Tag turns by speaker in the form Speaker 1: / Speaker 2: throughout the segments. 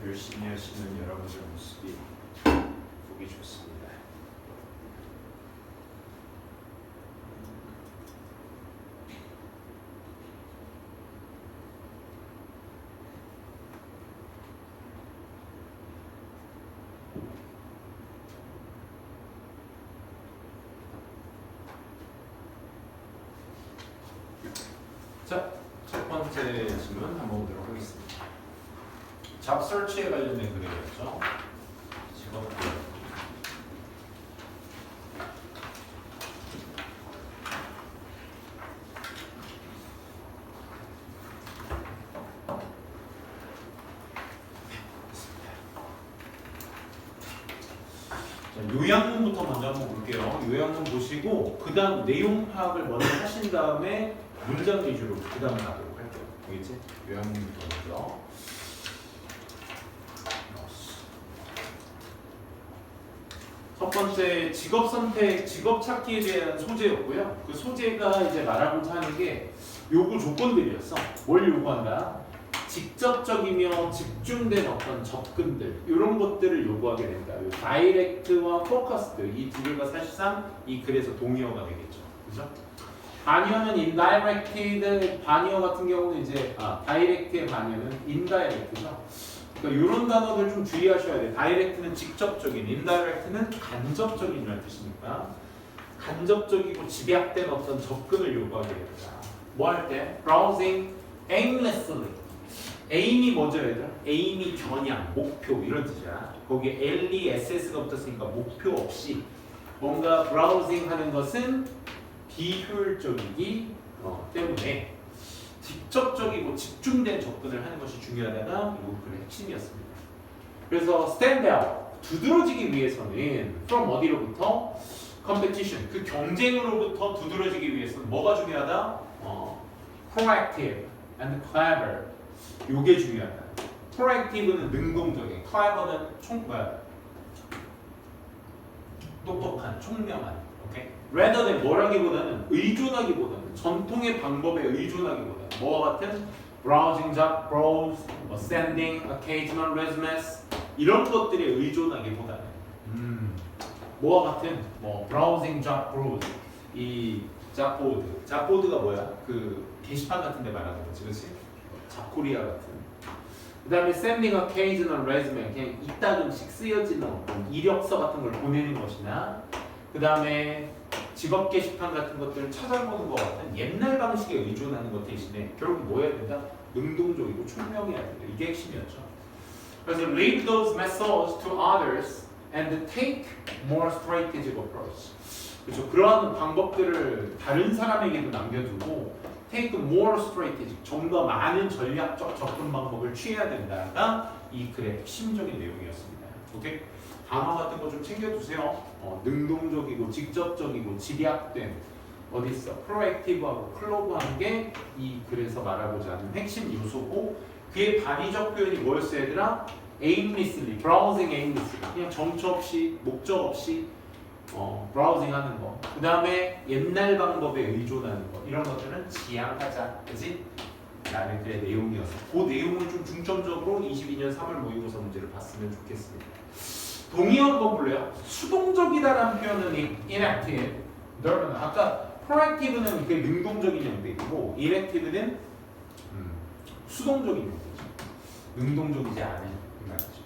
Speaker 1: 열심히 하시는 여러분들 모습이 보기 좋습니다. 자, 첫 번째 질문 한번 보도록 하겠습니다. 잡 서치에 관련된 글이었죠. 직업 요약문부터 먼저 한번 볼게요. 요약문 보시고 그 다음 내용 파악을 먼저 하신 다음에 문장 위주로 그 다음 가도록 할게요. 알겠지? 요약문부터 먼저. 첫 번째 직업 선택, 직업 찾기에 대한 소재였고요. 그 소재가 이제 말하고자 하는 게 요구 조건들이었어. 뭘 요구한다? 직접적이며 집중된 어떤 접근들 이런 것들을 요구하게 된다. 다이렉트와 포커스드 이 두 개가 사실상 이 글에서 동의어가 되겠죠. 그죠? 반의어는 indirected, 반의어 같은 경우는 이제 다이렉트의 반의어는 indirect죠. 그러니까 이런 단어들 좀 주의하셔야 돼요. 다이렉트는 직접적인, indirect는 간접적인이라는 뜻이니까 간접적이고 집약된 어떤 접근을 요구하게 됩니다. 뭐 할 때? browsing aimlessly. aim이 뭐죠, 얘들아? aim이 겨냥, 목표 이런 뜻이야. 거기에 LESS가 붙었으니까 목표 없이 뭔가 browsing 하는 것은 비효율적이기 때문에 직접적이고 집중된 접근을 하는 것이 중요하다가 이 글의 핵심이었습니다. 그래서 stand out, 두드러지기 위해서는 from 어디로부터? competition, 그 경쟁으로부터 두드러지기 위해서는 뭐가 중요하다? proactive and clever, 요게 중요하다. proactive는 능동적인, clever는 똑똑한, 총명한. 오케이? rather than 뭐라기보다는 의존하기보다는 전통의 방법에 의존하기보다는 뭐와 같은 browsing job roles, sending occasional resumes 이런 것들에 의존하기보다는 뭐와 같은 browsing job roles 이 잡보드, 잡보드가 뭐야? 그 게시판 같은 데 말하는 거지, 그렇지? 잡코리아 같은. 그 다음에 sending occasional resume, 그냥 이따금씩 쓰여지는 어떤 이력서 같은 걸 보내는 것이나 그 다음에 직업 게시판 같은 것들을 찾아보는 것 같은 옛날 방식에 의존하는 것 대신에 결국 뭐 해야 된다? 능동적이고 총명해야 된다. 이게 핵심이었죠. 그래서 leave those methods to others and take more strategic approach. 그렇죠. 그러한 방법들을 다른 사람에게도 남겨두고 take more strategic, 좀 더 많은 전략적 접근 방법을 취해야 된다가 이 글의 핵심적인 내용이었습니다. 오케이? 단어 같은 거 좀 챙겨두세요. 능동적이고 직접적이고 집약된 어딨어? 프로액티브하고 클로브한 게 이 글에서 말하고자 하는 핵심 요소고 그의 반의적 표현이 뭐였어 얘들아? aimlessly, browsing aimlessly, 그냥 정처 없이 목적 없이 브라우징 하는 거. 그 다음에 옛날 방법에 의존하는 거. 이런 것들은 지양하자. 그지? 라는 글의 내용이어서 그 내용을 좀 중점적으로 22년 3월 모의고사 문제를 봤으면 좋겠습니다. 동의어 한번 볼래요? 수동적이다라는 표현은 inactive. 아까 proactive는 그 능동적인 형태이고 inactive는 수동적인 형태죠. 능동적이지 않은 그 말이죠.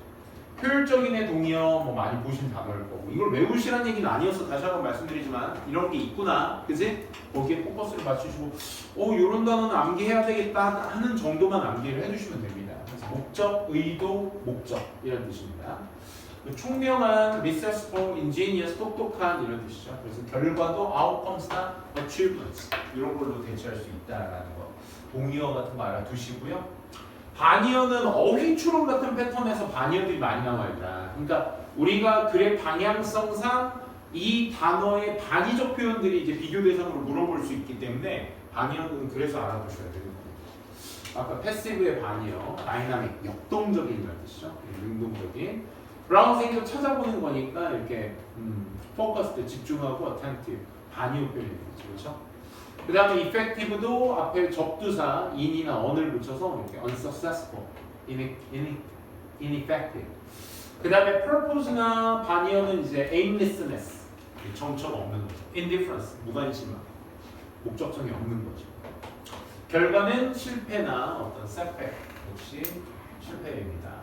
Speaker 1: 효율적인의 동의어 많이 보신 단어일 거고 이걸 외우시라는 얘기는 아니어서 다시 한번 말씀드리지만 이런 게 있구나, 그지? 거기에 포커스를 맞추시고 이런 단어는 암기해야 되겠다 하는 정도만 암기를 해주시면 됩니다. 그래서 목적, 의도, 목적 이런 뜻입니다. 총명한, resourceful, ingenious, 똑똑한 이런 뜻이죠. 그래서 결과도 outcomes나 achievements 이런 걸로 대체할 수 있다라는 거. 동의어 같은 거 알아두시고요. 반의어는 어휘추론 같은 패턴에서 반의어들이 많이 나와요. 그러니까 우리가 글의 방향성상 이 단어의 반의적 표현들이 이제 비교 대상으로 물어볼 수 있기 때문에 반의어는 그래서 알아두셔야 되는 거예요. 아까 패시브의 반의어, 다이나믹, 역동적인이라는 뜻이죠. 능동적인. 브라우징도 찾아보는 거니까 이렇게 포커스드, 집중하고 attentive, 반의어 표현이 되죠. 그렇죠? 그 다음에 effective도 앞에 접두사 in이나 on을 붙여서 이렇게 unsuccessful, ineffective. 그 다음에 purpose나 반이어는 이제 aimlessness, 정처가 없는 거죠. indifference, 무관심함, 목적성이 없는 거죠. 결과는 실패나 어떤 setback, 역시 실패입니다.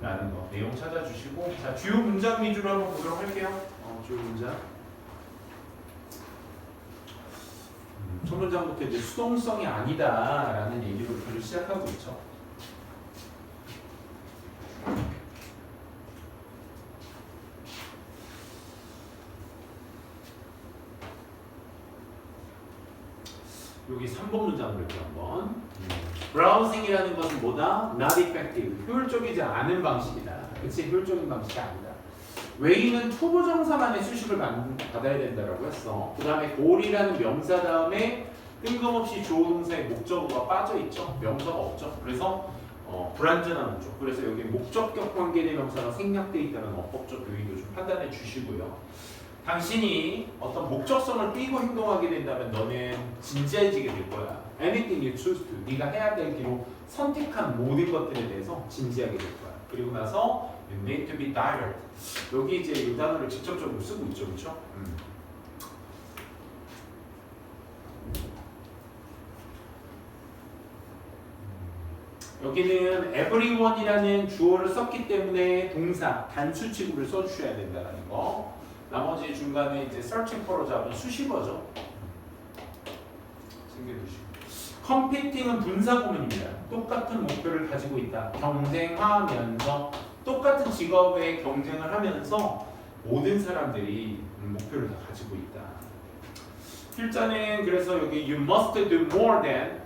Speaker 1: 라는 거 내용 찾아주시고, 자 주요 문장 위주로 한번 보도록 할게요. 주요 문장. 첫 문장부터 이제 수동성이 아니다라는 얘기부터 시작하고 있죠. 여기 3번 문장 볼게요 한번. 브라우징이라는 것은 뭐다? Not effective. 효율적이지 않은 방식이다. 그치? 효율적인 방식이 아니다. 웨이는 투부정사만의 수식을 받아야 된다라고 했어. 그 다음에 골이라는 명사 다음에 뜬금없이 주어 동사의 목적어가 빠져 있죠. 명사가 없죠. 그래서 불완전한 문법. 그래서 여기 목적격 관계대명사가 생략되어 있다는 어법적 요인도 좀 판단해 주시고요. 당신이 어떤 목적성을 띠고 행동하게 된다면 너는 진지해지게 될 거야. Anything you choose to. 네가 해야 될 길로 선택한 모든 것들에 대해서 진지하게 될 거야. 그리고 나서 you need to be direct. 여기 이제 이 단어를 직접적으로 쓰고 있죠, 그렇죠? 여기는 everyone이라는 주어를 썼기 때문에 동사 단수 취급을 써주셔야 된다는 거. 나머지 중간에 이제 searching for로 잡은 수식어죠. 챙겨두시고. competing은 분사구문입니다. 똑같은 목표를 가지고 있다. 경쟁하면서 똑같은 직업에 경쟁을 하면서 모든 사람들이 목표를 다 가지고 있다. 필자는 그래서 여기 you must do more than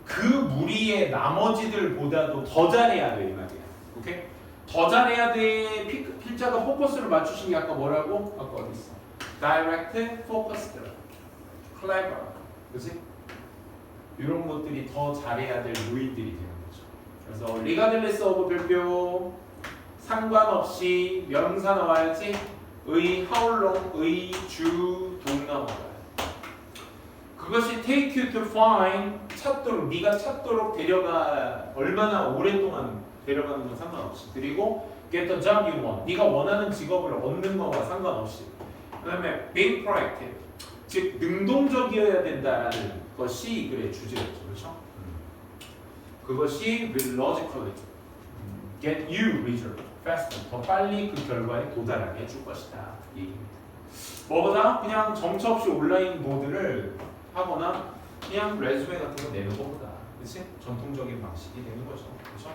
Speaker 1: 그 무리의 나머지들보다도 더 잘해야 돼 이 말이야. 오케이? 더 잘해야 돼. 필자가 포커스를 맞추신 게 아까 뭐라고? 아까 어디 있어? direct, focused, clever. 그렇지? 이런 것들이 더 잘해야 될 요인들이 되는 거죠. 그래서 regardless of 별표 상관없이 명사 나와야지. 의, how long, 의, 주, 동 나와요. 그것이 take you to find 찾도록 네가 찾도록 데려가 얼마나 오랫동안 데려가는 건 상관없이. 그리고 get the job you want 네가 원하는 직업을 얻는 거와 상관없이. 그다음에 being proactive 즉 능동적이어야 된다라는 것이 글의 주제였죠, 그렇죠? 그것이 will logically get you result faster 더 빨리 그 결과에 도달하게 해줄 것이다 이 얘기입니다. 뭐보다 그냥 정처 없이 온라인 보드를 하거나 그냥 레주메 같은 거 내는 것보다, 그렇지? 전통적인 방식이 되는 거죠, 그렇죠?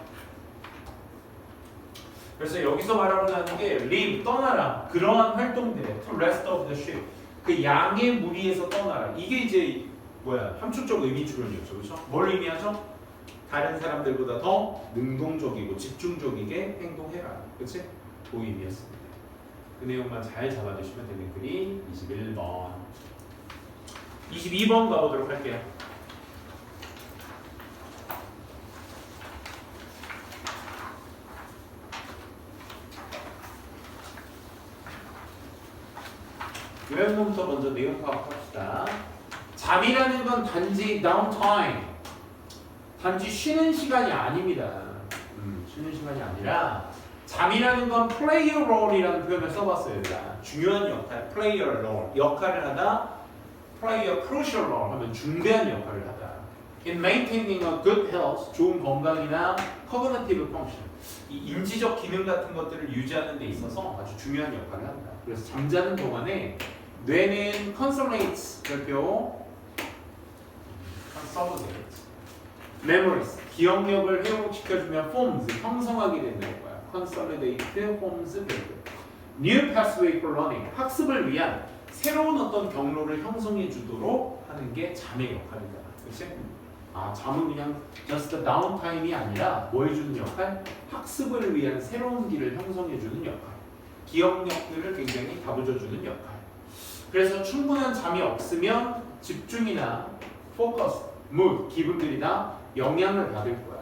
Speaker 1: 그래서 여기서 말하는 게 leave 떠나라 그러한 활동들에 to rest of the ship 그 양의 무리에서 떠나라 이게 이제 뭐야 함축적 의미 추론이었죠, 그렇죠? 뭘 의미하죠? 다른 사람들보다 더 능동적이고 집중적이게 행동해라, 그렇지? 그 의미였습니다. 그 내용만 잘 잡아주시면 되는 글이 21번. 22번 가보도록 할게요. 요약문부터 먼저 내용 파악합시다. 잠이라는 건 단지 downtime, 단지 쉬는 시간이 아닙니다. 쉬는 시간이 아니라 잠이라는 건 play a role이라는 표현을 써봤어요. 중요한 역할, play a role, 역할을 하다, play a crucial role 하면 중대한 역할을 하다. In maintaining a good health, 좋은 건강이나 cognitive function, 이 인지적 기능 같은 것들을 유지하는 데 있어서 아주 중요한 역할을 한다. 그래서 잠자는 동안에 뇌는 consolidates, 별표 consolidates, memories, 기억력을 회복시켜주면 forms, 형성하게 된다는 거야. consolidate, forms, 별표. new pathway for learning, 학습을 위한 새로운 어떤 경로를 형성해 주도록 하는 게 잠의 역할이다. 그렇지? 아, 잠은 그냥 just downtime이 아니라 뭐 해주는 역할? 학습을 위한 새로운 길을 형성해 주는 역할. 기억력들을 굉장히 다부져 주는 역할. 그래서 충분한 잠이 없으면 집중이나 포커스, mood, 기분들이 다 영향을 받을 거야.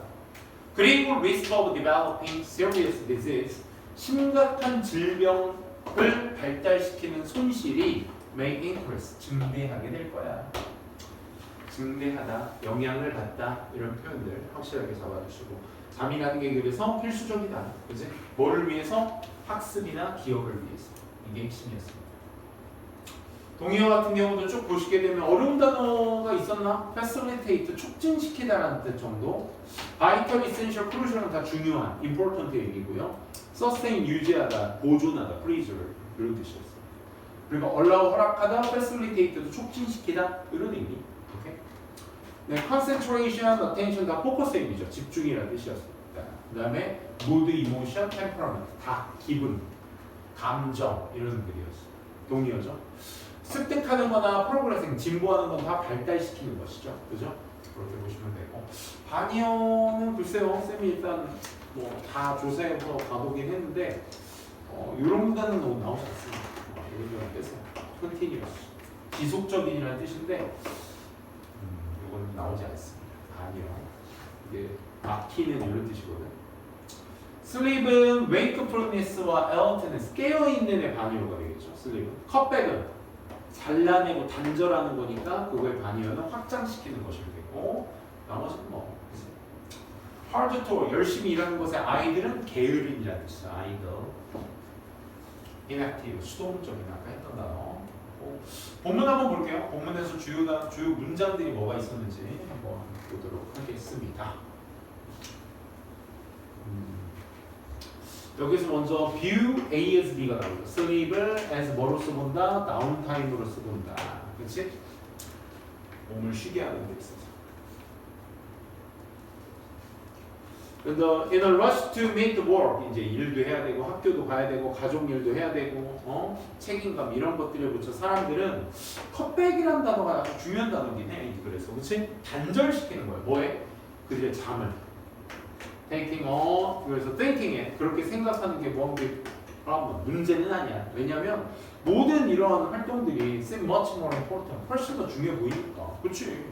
Speaker 1: 그리고 risk of developing serious disease, 심각한 질병을 발달시키는 손실이 may increase, 증대하게 될 거야. 증대하다, 영향을 받다 이런 표현들 확실하게 잡아주시고 잠이라는 게 그래서 필수적이다. 그지? 뭐를 위해서? 학습이나 기억을 위해서. 이게 핵심이었습니다. 동의어 같은 경우도 쭉 보시게 되면 어려운 단어가 있었나? facilitate, 촉진시키다라는 뜻 정도. vital, essential, crucial은 다 중요한, important 얘기고요. sustain, 유지하다, 보존하다, preserve 이런 뜻이었어요. 그리고 allow, 허락하다, facilitate도 촉진시키다 이런 의미. 오케이? 네, concentration, attention 다 포커스 의미죠. 집중이라는 뜻이었습니다. 그 다음에 mood, emotion, temperament 다 기분, 감정 이런 의미였어요. 동의어죠. 습득하는 거나 프로그레싱, 진보하는 건 다 발달시키는 것이죠. 그죠? 그렇게 보시면 되고. 반의어는 글쎄요, 쌤이 일단 뭐 다 조사해서 가보긴 했는데 이런 단어는 너무 나오지 않습니다. 이런 걸 빼세요. continuous, 지속적인이라는 뜻인데 이건 나오지 않습니다. 반의어. 이게 막히는 이런 뜻이거든. sleep은 wakefulness와 alertness, 깨어있는의 반의어가 되겠죠. sleep은. cutback은 잘라내고 단절하는 거니까 그거의 반의어는 확장시키는 것이 되고 나머지는 뭐 hard to 열심히 일하는 것의 아이들은 게으름이라는 뜻이죠. 아이들. inactive 수동적인 아까 했던 단어. 본문 한번 볼게요. 본문에서 주요 문장들이 뭐가 있었는지 한번 보도록 하겠습니다. 여기서 먼저 view A as B가 나오죠. sleep을 as 뭐로서 본다? downtime으로서 본다. 그렇지? 몸을 쉬게 하는 데 있어서. in a rush to make the work 이제 일도 해야 되고 학교도 가야 되고 가족 일도 해야 되고 책임감 이런 것들에 붙여 사람들은 컷백이라는 단어가 아주 중요한 단어긴 해. 그래서 그렇지? 단절시키는 거예요. 뭐에? 그들의 잠을. taking on 그래서 thinking에 그렇게 생각하는 게 뭐 문제는 아니야. 왜냐하면 모든 이러한 활동들이 seem much more important 훨씬 더 중요해 보이니까. 그렇지.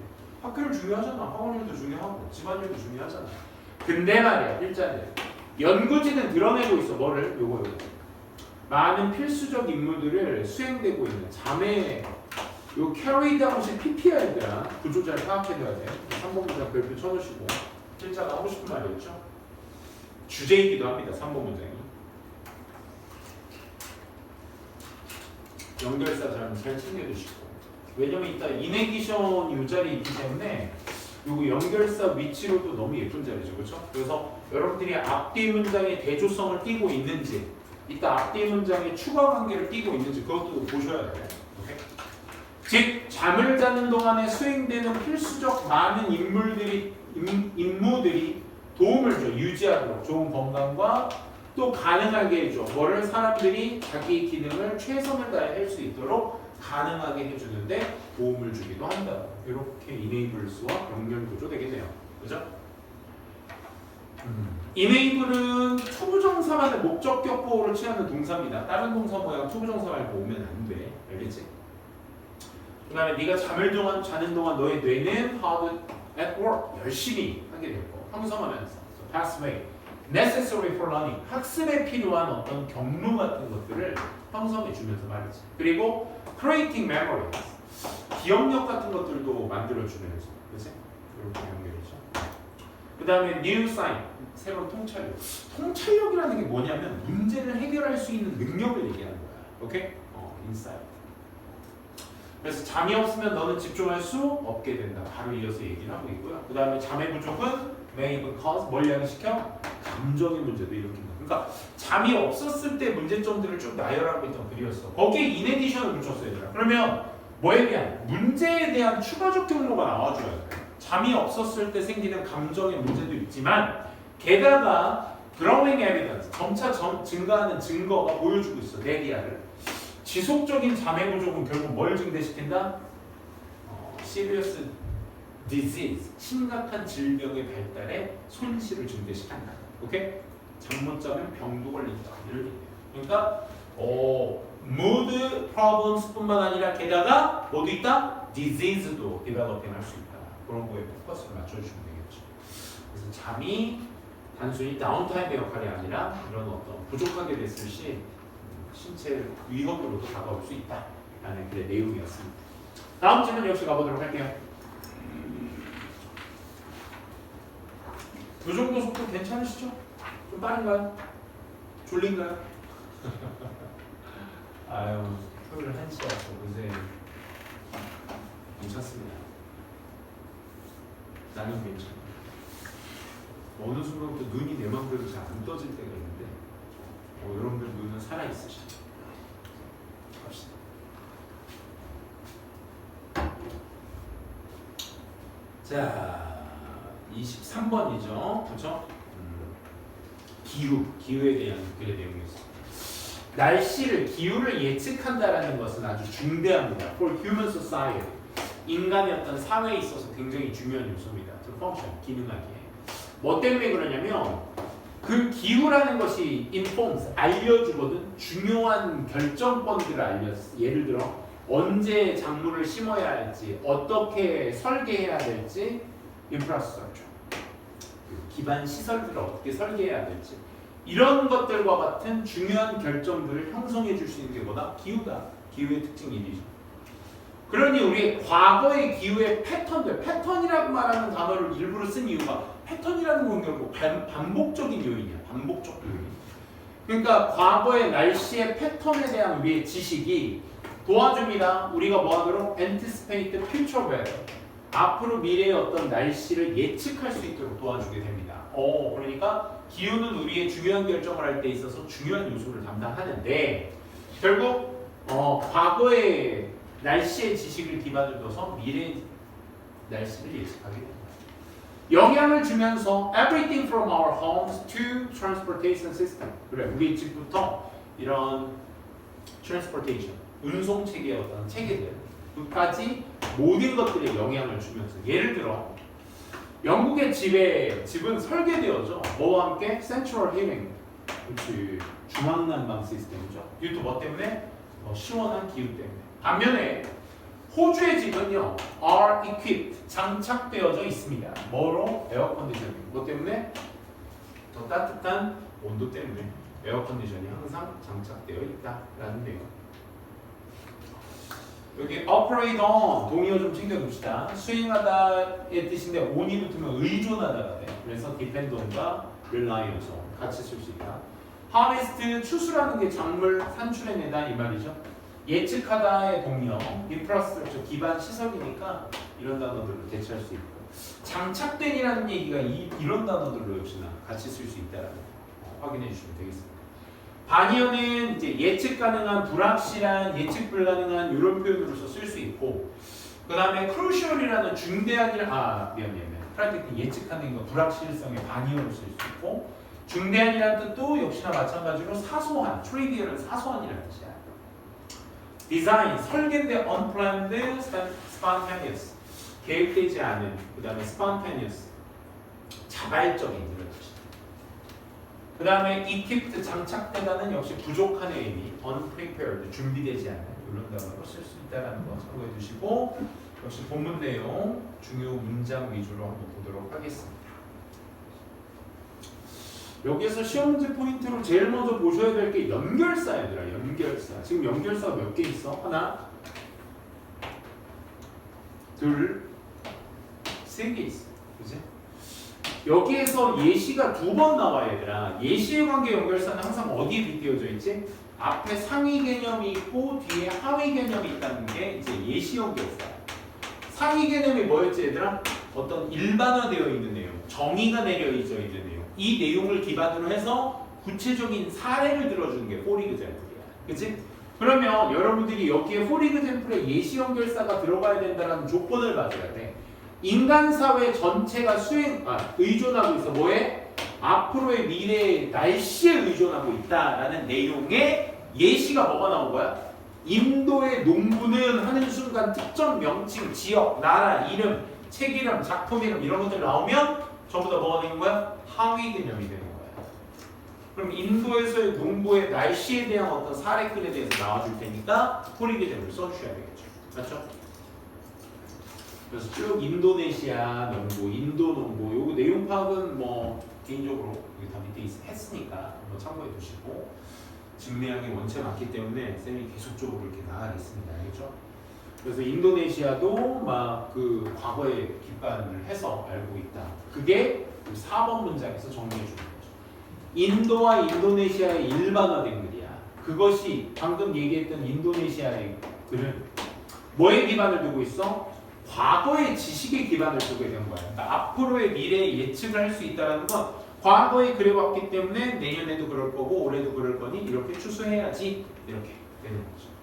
Speaker 1: 학교를 중요하잖아. 학원 일도 중요하고 집안일도 중요하잖아. 근데 말이야 일자리 연구진은 드러내고 있어. 뭐를? 요거 많은 필수적 임무들을 수행되고 있는 잠의 요 carried out이 PPR들아 구조 잘 파악해둬야 돼. 3번 문장 별표 쳐놓으시고 필자가 하고 싶은 말이었죠. 주제이기도 합니다. 3번 문장이. 연결사 잘 챙겨주시고. 왜냐면 이따 인에디션 이 자리에 있기 때문에 요거 연결사 위치로도 너무 예쁜 자리죠. 그렇죠? 그래서 여러분들이 앞뒤 문장의 대조성을 띠고 있는지 이따 앞뒤 문장의 추가 관계를 띠고 있는지 그것도 보셔야 돼요. 오케이? 즉 잠을 자는 동안에 수행되는 필수적 많은 임무들이 도움을 줘. 유지하도록 좋은 건강과 또 가능하게 해줘. 뭐를? 사람들이 자기 기능을 최선을 다해 할 수 있도록 가능하게 해주는데 도움을 주기도 한다. 이렇게 enables와 연결 구조 되겠네요. 그죠? enable은 투부정사만의 목적격 보호를 취하는 동사입니다. 다른 동사 모양 투부정사 말고 오면 안 돼. 알겠지? 그 다음에 네가 자는 동안 너의 뇌는 hard at work 열심히 하게 될 거. 형성하면서 pathway, necessary for learning 학습에 필요한 어떤 경로 같은 것들을 형성해 주면서 말이지. 그리고 creating memories 기억력 같은 것들도 만들어 주면서, 그렇지? 이렇게 연결이죠. 그 다음에 new sign 새로운 통찰력. 통찰력이라는 게 뭐냐면 문제를 해결할 수 있는 능력을 얘기하는 거야. 오케이? insight. 그래서 잠이 없으면 너는 집중할 수 없게 된다. 바로 이어서 얘기를 하고 있고요. 그 다음에 잠의 부족은 may cause 뭘 야기시켜? 감정의 문제도 일으킨다. 그러니까 잠이 없었을 때 문제점들을 쭉 나열하고 있던 글이었어. 거기에 in addition을 붙였어야 되나? 그러면 뭐에 대한? 문제에 대한 추가적 경로가 나와줘야 돼. 잠이 없었을 때 생기는 감정의 문제도 있지만 게다가 growing evidence 점차 증가하는 증거가 보여주고 있어. 데디아를. 지속적인 잠의 부족은 결국 뭘 증대시킨다? serious disease, 심각한 질병의 발달에 손실을 증대시킨다. 오케이? 잠 못 자면 병도 걸린다. 이런 얘기예요. 그러니까 mood problems뿐만 아니라 게다가 뭐도 있다? disease도 developing 할 수 있다. 그런 거에 포커스를 맞춰주시면 되겠죠. 그래서 잠이 단순히 다운타임의 역할이 아니라 이런 어떤 부족하게 됐을 시 신체 위험으로도 다가올 수 있다라는 그 내용이었습니다. 다음 질문 역시 가보도록 할게요. 이 정도 속도 괜찮으시죠? 좀 빠른가요? 졸린가요? 아유, 토요일 1시였어. 요새 괜찮습니다. 나는 괜찮아. 어느 순간부터 눈이 내 맘대로 잘 안 떠질 때가 있는데 여러분들 눈은 살아있으시죠? 갑시다. 자, 23번이죠. 그렇죠? 기후에 대한 글의 내용이었습니다. 날씨를, 기후를 예측한다라는 것은 아주 중대합니다. For human society. 인간의 어떤 사회에 있어서 굉장히 중요한 요소입니다. function, 기능하기에. 뭐 때문에 그러냐면 그 기후라는 것이 informs, 알려주거든. 중요한 결정권들을 알려줬어. 예를 들어 언제 작물을 심어야 할지, 어떻게 설계해야 될지, infrastructure. 기반 시설들을 어떻게 설계해야 될지, 이런 것들과 같은 중요한 결정들을 형성해 줄 수 있는 게 뭐다? 기후다. 기후의 특징 1이죠. 그러니 우리 과거의 기후의 패턴이라고 말하는 단어를 일부러 쓴 이유가 패턴이라는 건 결국 반복적인 요인이야. 반복적 요인. 그러니까 과거의 날씨의 패턴에 대한 우리의 지식이 도와줍니다. 우리가 뭐 하도록? Anticipate future weather. 앞으로 미래의 어떤 날씨를 예측할 수 있도록 도와주게 됩니다. 그러니까 기후는 우리의 중요한 결정을 할 때 있어서 중요한 요소를 담당하는데 결국 과거의 날씨의 지식을 기반으로 둬서 미래의 날씨를 예측하게 됩니다. 영향을 주면서 everything from our homes to transportation system. 그래, 우리 집부터 이런 transportation, 운송 체계의 어떤 체계들까지 모든 것들에 영향을 주면서 예를 들어 영국의 집은 설계되었죠. 뭐와 함께? Central heating. 그렇지. 중앙난방 시스템이죠. 이것도 뭐 때문에? 시원한 기후 때문에. 반면에 호주의 집은요, are equipped, 장착되어져 있습니다. 뭐로? 에어컨디셔닝. 뭐 때문에? 더 따뜻한 온도 때문에 에어컨디션이 항상 장착되어 있다라는 내용. 여기 operate on 동의어 좀 챙겨둡시다. 수행하다의 뜻인데 on이 붙으면 의존하다가 돼. 그래서 depend on과 rely on 같이 쓸 수 있다. harvest 추수라는 게 작물 산출해내다 이 말이죠. 예측하다의 동의어 infrastructure 기반 시설이니까 이런 단어들로 대체할 수 있고 장착된이라는 얘기가 이런 단어들로 역시나 같이 쓸 수 있다라는 거 확인해 주시면 되겠습니다. 반의어는 이제 예측 가능한, 불확실한, 예측 불가능한 이런 표현으로서 쓸 수 있고 그 다음에 crucial이라는 중대한 일, 프라이티크 예측하는 거 불확실성의 반의어로 쓸 수 있고 중대한이라는 뜻도 역시나 마찬가지로 사소한, trivial은 사소한이라는 뜻이야. 디자인, 설계인데 unplanned, spontaneous, 계획되지 않은, 그 다음에 spontaneous, 자발적인 이런 뜻이다. 그 다음에 equipped, 장착되다는 역시 부족한의 의미, unprepared, 준비되지 않은 이런 단어로 쓸 수 있다는 거 참고해 두시고 역시 본문 내용 중요 문장 위주로 한번 보도록 하겠습니다. 여기에서 시험 문제 포인트로 제일 먼저 보셔야 될 게 연결사 얘들아. 연결사. 지금 연결사가 몇 개 있어? 하나, 둘, 세 개 있어. 그치? 여기에서 예시가 2번 나와 얘들아. 예시의 관계 연결사는 항상 어디에 빗대어져 있지? 앞에 상위 개념이 있고 뒤에 하위 개념이 있다는 게 이제 예시 연결사야. 상위 개념이 뭐였지 얘들아? 어떤 일반화되어 있는 내용, 정의가 내려져 있는 내용. 이 내용을 기반으로 해서 구체적인 사례를 들어주는 게 for example이야. 그치? 그러면 여러분들이 여기에 for example에 예시 연결사가 들어가야 된다는 조건을 가져야 돼. 인간 사회 전체가 의존하고 있어. 뭐에? 앞으로의 미래의 날씨에 의존하고 있다라는 내용의 예시가 뭐가 나온 거야? 인도의 농부는 하는 순간 특정 명칭, 지역, 나라, 이름, 책 이름, 작품 이름 이런 것들 나오면 전부 다 뭐가 되는 거야? 하위 개념이 되는 거야. 그럼 인도에서의 농부의 날씨에 대한 어떤 사례글에 대해서 나와줄 테니까 for example 써주셔야 되겠죠. 맞죠? 그래서 쭉 인도네시아 농부, 인도 농부 요거 내용 파악은 뭐 개인적으로 여기 다 밑에 했으니까 한번 참고해 두시고 증명이 원체 많기 때문에 쌤이 계속적으로 이렇게 나가겠습니다. 알겠죠? 그래서 인도네시아도 막 그 과거에 기반을 해서 알고 있다. 그게 4번 문장에서 정리해 주는 거죠. 인도와 인도네시아의 일반화된 글이야. 그것이 방금 얘기했던 인도네시아의 글은 뭐에 기반을 두고 있어? 과거의 지식에 기반을 두게 된 거야. 그러니까 앞으로의 미래에 예측을 할 수 있다는 건 과거에 그래왔기 때문에 내년에도 그럴 거고 올해도 그럴 거니 이렇게 추수해야지 이렇게 되는 거죠.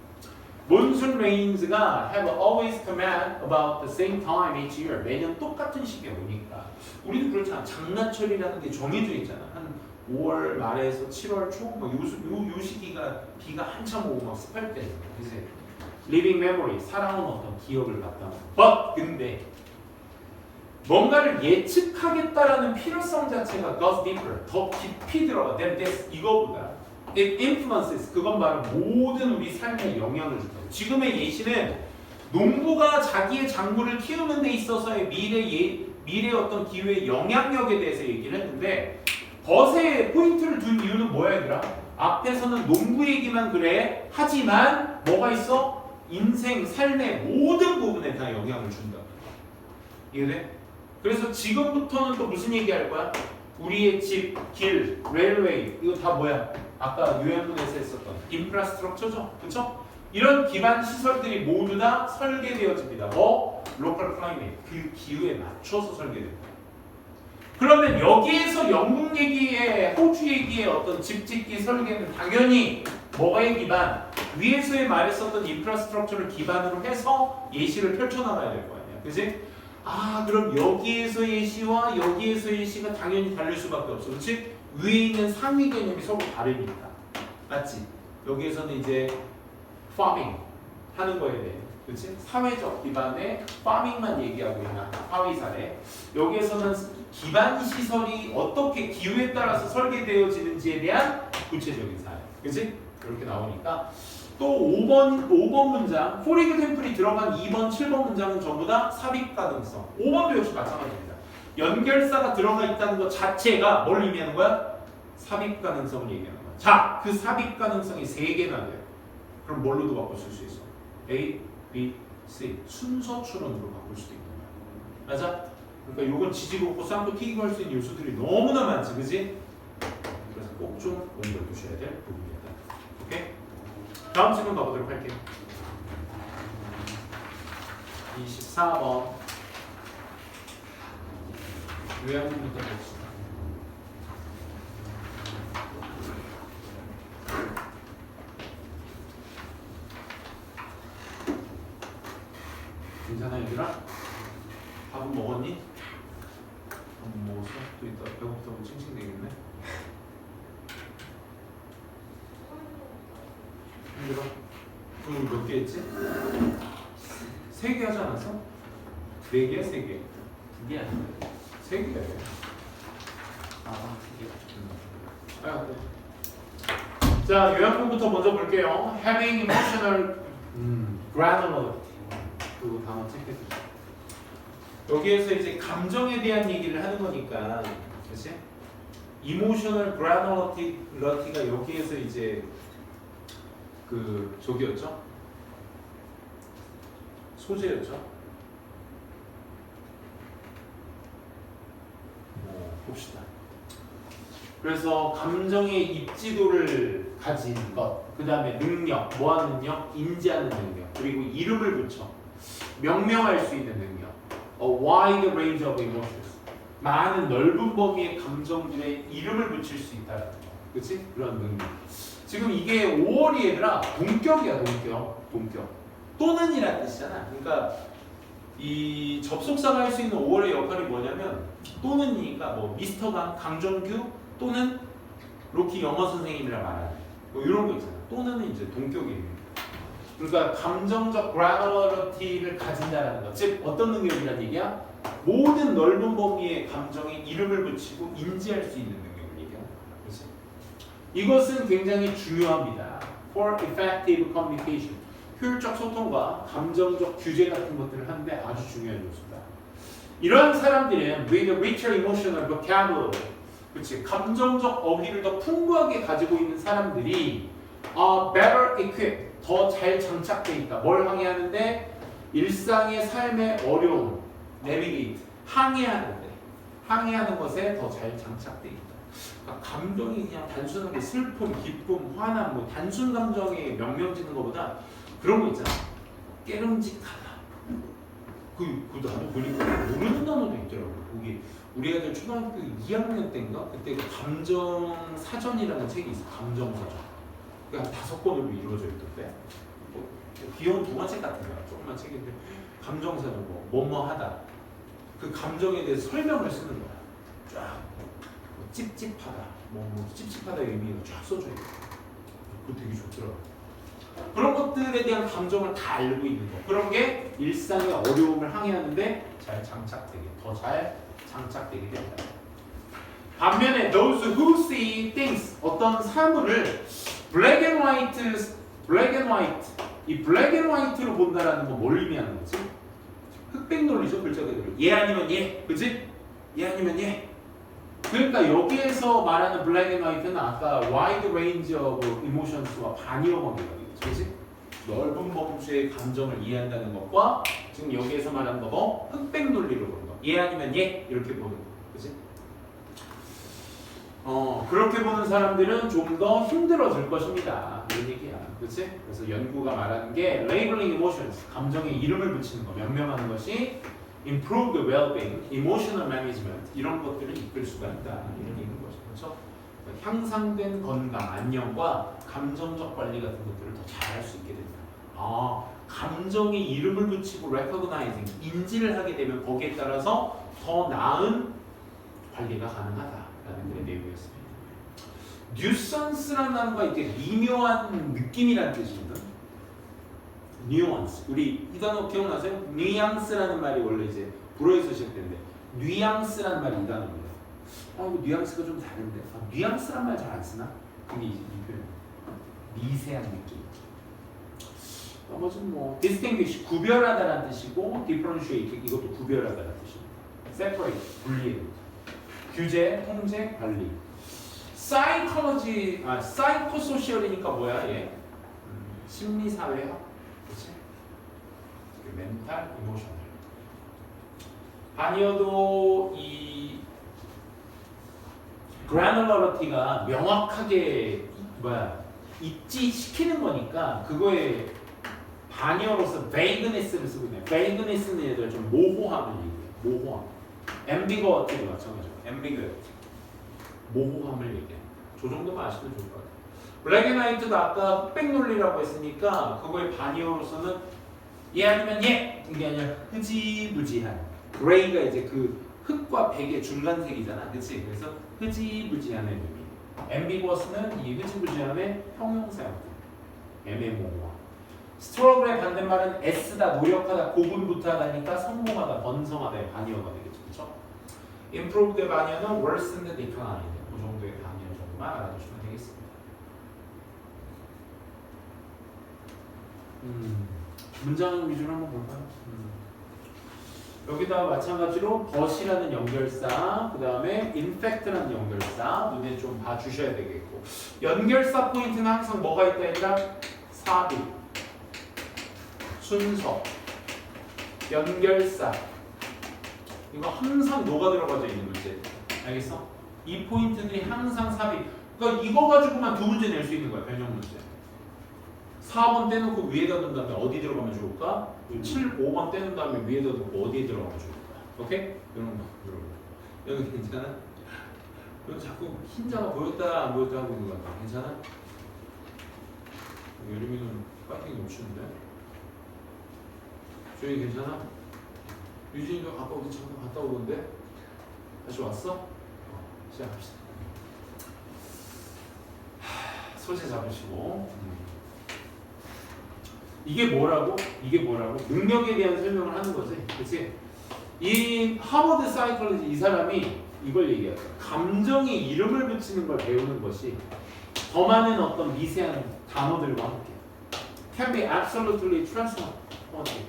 Speaker 1: 몬순 레인즈가 have always come out about the same time each year. 매년 똑같은 시기에 오니까 우리도 그렇잖아. 장마철이라는 게 정해져 있잖아. 한 5월 말에서 7월 초, 요 시기가 비가 한참 오고 막 습할 때, 그치? Living memory, 살아온 어떤 기억을 갖다. But 근데 뭔가를 예측하겠다라는 필요성 자체가 goes deeper, 더 깊이 들어가. than this, 이거보다. It influences, 그건 바로 모든 우리 삶에 영향을 준다. 지금의 예시는 농부가 자기의 작물을 키우는 데 있어서의 미래 어떤 기후의 영향력에 대해서 얘기를 했는데 벗에 포인트를 둔 이유는 뭐야 얘들아? 앞에서는 농부 얘기만 그래. 하지만 뭐가 있어? 인생, 삶의 모든 부분에 다 영향을 준다. 이해돼? 그래서 지금부터는 또 무슨 얘기할 거야? 우리의 집, 길, 레일웨이 이거 다 뭐야? 아까 요양문에서 했었던 인프라스트럭처죠. 그쵸? 이런 기반 시설들이 모두 다 설계되어집니다. 로컬 클라이밋, 그 기후에 맞춰서 설계됩니다. 그러면 여기에서 영국 얘기에 호주 얘기의 어떤 집 짓기 설계는 당연히 뭐가의 기반? 위에서의 말했었던 인프라스트럭처를 기반으로 해서 예시를 펼쳐나가야 될 거 아니야. 그치? 아 그럼 여기에서의 예시와 여기에서의 예시가 당연히 다를 수밖에 없어. 그치? 위에 있는 상위 개념이 서로 다르니까. 맞지? 여기에서는 이제 farming 하는 거에 대해 그치? 사회적 기반의 파밍만 얘기하고 있는 하위 사례. 여기에서는 기반 시설이 어떻게 기후에 따라서 설계되어지는지에 대한 구체적인 사례. 그치? 그렇게 나오니까 또 5번 문장, for example이 들어간 2번, 7번 문장은 전부 다 삽입 가능성. 5번도 역시 마찬가지입니다. 연결사가 들어가 있다는 것 자체가 뭘 의미하는 거야? 삽입 가능성을 얘기하는 거야. 자, 그 삽입 가능성이 3개나 돼요. 그럼 뭘로도 바꿔 쓸 수 있어? A, B, C 순서 추론으로 바꿀 수도 있는 거야. 맞아? 그러니까 이건 지지고 없고 쌍도 튀기고 할 수 있는 요소들이 너무나 많지, 그지? 그래서 꼭 좀 연결 두셔야 될 부분이다. 오케이? 다음 질문 가보도록 할게요. 24번 요양부터 봅시다. 괜찮아 얘들아? 밥은 먹었니? 밥은 먹었어? 또 이따 배고프다고 칭칭대겠네? 힘들어? 그럼 몇 개 했지? 3개 하지 않았어? 4개야? 3개? 2개 아니야? 3개. 아, 3개. 아, 네. 자, 요약본부터 먼저 볼게요. Having emotional granularity. 그 단어 체크해주세요. 여기에서 이제 감정에 대한 얘기를 하는 거니까, 그렇지? Emotional granularity가 여기에서 이제 그 저기였죠? 소재였죠? 봅시다. 그래서 감정의 입지도를 가진 것, 그 다음에 능력, 뭐하는 능력? 인지하는 능력, 그리고 이름을 붙여 명명할 수 있는 능력. A wide range of emotions. 많은 넓은 범위의 감정들의 이름을 붙일 수 있다는 거. 그치? 그런 능력. 지금 이게 5월이 얘들아 동격이야. 동격. 또는 이라는 뜻이잖아. 그러니까 이 접속사가 할 수 있는 5월의 역할이 뭐냐면 또는이니까 뭐 미스터 강정규 또는 로키 영어 선생님이라 말하는 뭐 이런 거 있잖아. 또는 이제 동격입니다. 그러니까 감정적 granularity 가진다라는 것. 즉 어떤 능력이란 얘기야? 모든 넓은 범위의 감정에 이름을 붙이고 인지할 수 있는 능력을 얘기하는 거야. 그렇지? 이것은 굉장히 중요합니다. For effective communication. 효율적 소통과 감정적 규제 같은 것들을 하는데 아주 중요한 요소다. 이러한 사람들은 with a richer emotional vocabulary, 그렇지? 감정적 어휘를 더 풍부하게 가지고 있는 사람들이 better equipped, 더 잘 장착돼 있다. 뭘 향해 하는데 일상의 삶의 어려움, 내비게이트, 항해하는 것에 더 잘 장착되어 있다. 그러니까 감정이 그냥 단순하게 슬픔, 기쁨, 화남, 뭐 단순 감정에 명명 짓는 것보다 그런 거 있잖아. 깨름직하다. 나도 보니까 모르는 단어도 있더라고. 거기 우리 애들 초등학교 2학년 때인가? 그때 그 감정 사전이라는 책이 있어. 감정 사전. 그게 한 5권으로 이루어져 있던데. 뭐, 귀여운 동화책 같은 거야. 조그만 책인데 감정 사전 뭐뭐 하다. 그 감정에 대해서 설명을 쓰는 거야. 쫙. 뭐 찝찝하다. 뭐 찝찝하다의 의미가 쫙 써져 있어. 그거 되게 좋더라고. 그런 것들에 대한 감정을 다 알고 있는 거. 그런 게 일상의 어려움을 항해하는데 더 잘 장착되게 된다. 반면에 those who see things, 어떤 사물을 black and white, 이 black and white로 본다라는 건 뭘 의미하는 거지? 흑백 논리죠, 글자 그대로. 얘 아니면 얘, 그치? 얘 아니면 얘. 그러니까 여기에서 말하는 black and white는 아까 wide range of emotions와 반이어먹이가 되겠죠, 그치? 넓은 범주의 감정을 이해한다는 것과 지금 여기에서 말하는 거 뭐? 흑백 논리로 보는 거. 얘 아니면 얘 이렇게 보는 거, 그치? 그렇게 보는 사람들은 좀 더 힘들어질 것입니다. 이런 얘기야, 그치? 그래서 연구가 말하는 게 labeling emotions, 감정에 이름을 붙이는 거, 명명하는 것이 improve the well-being, emotional management 이런 것들을 이끌 수가 있다. 이런 얘기인 거죠, 그렇죠? 향상된 건강, 안녕과 감정적 관리 같은 것들을 더 잘할 수 있게 된다. 감정에 이름을 붙이고 recognizing, 인지를 하게 되면 거기에 따라서 더 나은 관리가 가능하다라는 그런 내용이었습니다. nuance라는 단어가 이게 미묘한 느낌이라는 뜻이거든. nuance. 우리 이 단어 기억나세요? 뉘앙스라는 말이 원래 이제 불어에서 시작되는데 뉘앙스라는 말이 이 단어입니다. 이거 뉘앙스가 좀 다른데. 뉘앙스란 말 잘 안 쓰나? 그게 이제 이 표현. 미세한 느낌. 나머지는 뭐 distinguish, 구별하다라는 뜻이고 differentiate, 이것도 구별하다라는 뜻입니다. separate, 분리해. 규제, 통제, 관리. psychology, psychosocial이니까 뭐야 얘? 심리사회학, 그렇지? 멘탈, 이모셔널. 아니어도 이 granularity가 명확하게 입지시키는 거니까 그거에 반이어로서 vagueness를 쓰고 있네. vagueness는 얘들 좀 모호함을 얘기해. 모호함. ambiguity도 마찬가지고. ambiguity. 모호함을 얘기해. 저 정도만 아시면 좋을 것 같아요. 블랙 앤 화이트도 아까 흑백 논리라고 했으니까 그거의 반이어로서는 얘 아니면 얘! 이게 아니라 흐지부지한. 그레이가 이제 그 흑과 백의 중간색이잖아. 그치? 그래서 흐지부지한의 의미. ambiguous는 이 흐지부지한의 형용사형. 애매모호함. 스트러글의 반대말은 애쓰다, 노력하다, 고군분투하다니까 성공하다, 번성하다의 반이어가 되겠죠. 그렇죠? improved 반이어는 worsened, decline. 그 정도의 반이어 정도만 알아두시면 되겠습니다. 문장 위주로 한번 볼까요? 여기다 마찬가지로 but이라는 연결사, 그 다음에 infect라는 연결사 눈에 좀 봐주셔야 되겠고, 연결사 포인트는 항상 뭐가 있다 얘들아? 삽입, 순서, 연결사. 이거 항상 녹아 들어가져 있는 문제. 알겠어? 이 포인트들이 항상 삽입. 그러니까 이거 가지고만 두 문제 낼 수 있는 거야. 변형 문제. 4번 떼놓고 위에다 둔 다음에 어디 들어가면 좋을까? 5번 떼놓은 다음에 위에다 두고 어디에 들어가면 좋을까? 오케이? 이런 거. 여기 괜찮아? 여기 자꾸 흰자가 보였다 안 보였다 하고 있는 거 같아. 괜찮아? 예림이는 파이팅이 넘치는데? 조이 괜찮아? 유진이도 아까 어디 잠깐 갔다 오던데? 다시 왔어? 시작합시다. 소재 잡으시고. 이게 뭐라고? 능력에 대한 설명을 하는 거지. 그치? 이 하버드 사이콜로지 이 사람이 이걸 얘기하죠. 감정에 이름을 붙이는 걸 배우는 것이 더 많은 어떤 미세한 단어들과 함께 can be absolutely transformative.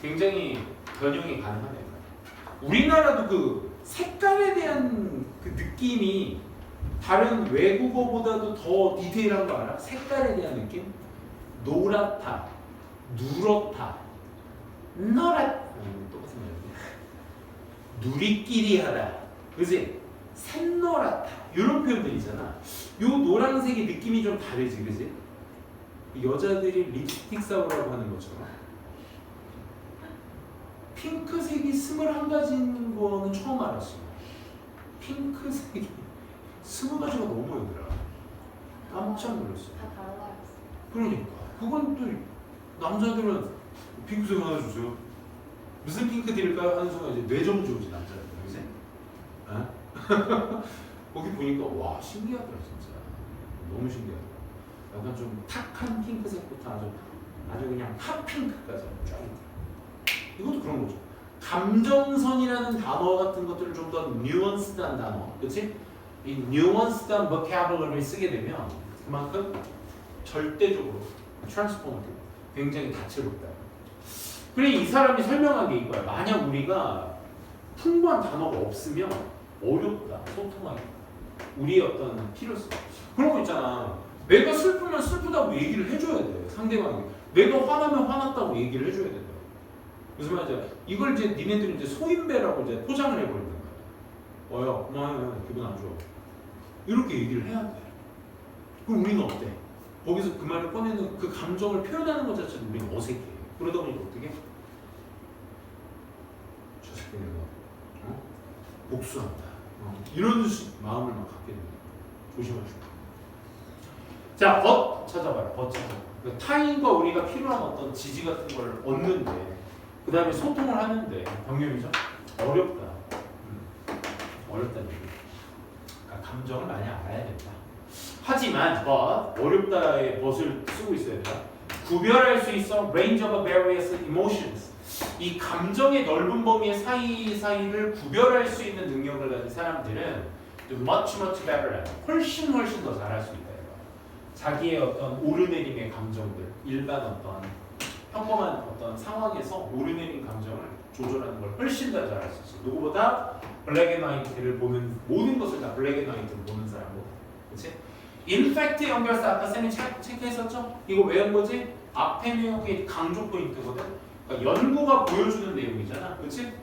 Speaker 1: 굉장히 변형이 가능하네요. 우리나라도 그 색깔에 대한 그 느낌이 다른 외국어보다도 더 디테일한 거 알아? 색깔에 대한 느낌? 노랗다, 누렇다, 똑같은 말인데 누리끼리 하다, 그지? 샛노랗다 이런 표현들이잖아. 요 노란색의 느낌이 좀 다르지, 그지? 여자들이 립스틱 사오라고 하는 것처럼 핑크색이 21가지 있는 거는 처음 알았어. 핑크색이 20가지가 넘어요더라. 깜짝 놀랐어.
Speaker 2: 다 달라요.
Speaker 1: 그러니까 그건 또 남자들은 핑크색 하나 주세요. 무슨 핑크 드릴까요? 하는 순간 이제 뇌정지 오지 남자들, 그지? 어? 거기 보니까 와 신기하더라 진짜. 너무 신기하더라. 약간 좀 탁한 핑크색부터 아주 그냥 핫핑크까지 쫙 있더라. 이것도 그런 거죠. 감정선이라는 단어 같은 것들을 좀 더 뉴언스드한 단어, 그렇지? 이 뉴언스드한 vocabulary를 쓰게 되면 그만큼 절대적으로 트랜스포머티브, 굉장히 다채롭다. 그래 이 사람이 설명한 게 이거야. 만약 우리가 풍부한 단어가 없으면 어렵다 소통하기. 우리의 어떤 필요성 그런 거 있잖아. 내가 슬프면 슬프다고 얘기를 해줘야 돼 상대방이. 내가 화나면 화났다고 얘기를 해줘야 된다. 무슨 말이야? 이걸 이제 니네들이 이제 소인배라고 이제 포장을 해버린단 말이야. 야 그만해 기분 안 좋아. 이렇게 얘기를 해야 돼. 그럼 우리는 어때? 거기서 그 말을 꺼내는 그 감정을 표현하는 것 자체는 우리는 어색해. 그러다 보니까 어떻게? 저 새끼 내가 복수한다. 이런 마음을 막 갖게 됩니다. 조심하시고. 자, 벗 찾아봐라. 벗 찾아. 그러니까 타인과 우리가 필요한 어떤 지지 같은 걸 얻는데, 그 다음에 소통을 하는데 병렬이죠. 어렵다. 어렵다는 얘기. 그러니까 감정을 많이 알아야 된다. 하지만 어렵다의 벗을 쓰고 있어야 된다. 구별할 수 있어 range of various emotions. 이 감정의 넓은 범위의 사이를 구별할 수 있는 능력을 가진 사람들은 much better, 훨씬 더 잘할 수 있다. 자기의 어떤 오르내림의 감정들, 일반 어떤 평범한 어떤 상황에서 오르내린 감정을 조절하는 걸 훨씬 더 잘할 수 있어. 누구보다 블랙 앤 화이트를 보는 모든 것을 다 블랙 앤 화이트로 보는 사람보다, 그렇지? 인팩트 연결사 아까 쌤이 체크했었죠? 이거 외운 거지? 앞에 내용이 강조 포인트거든. 그러니까 연구가 보여주는 내용이잖아, 그렇지?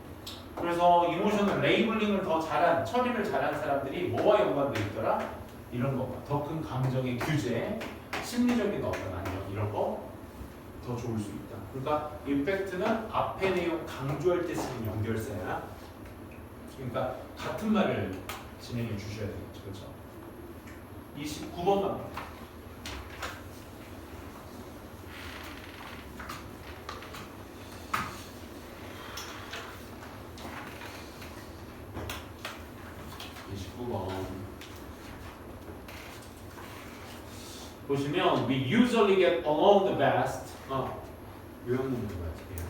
Speaker 1: 그래서 이모션을 레이블링을 더 잘한, 처리를 잘한 사람들이 뭐와 연관돼 있더라? 이런 거, 더 큰 감정의 규제, 심리적인 어떤 안정 이런 거 더 좋을 수 있다. 그러니까 임팩트는 앞에 내용 강조할 때 쓰는 연결사야. 그러니까 같은 말을 진행해 주셔야 되겠죠, 그렇죠? 29번 갑니다. 보시면 we usually get along the best. 요약 문제 맞을게요.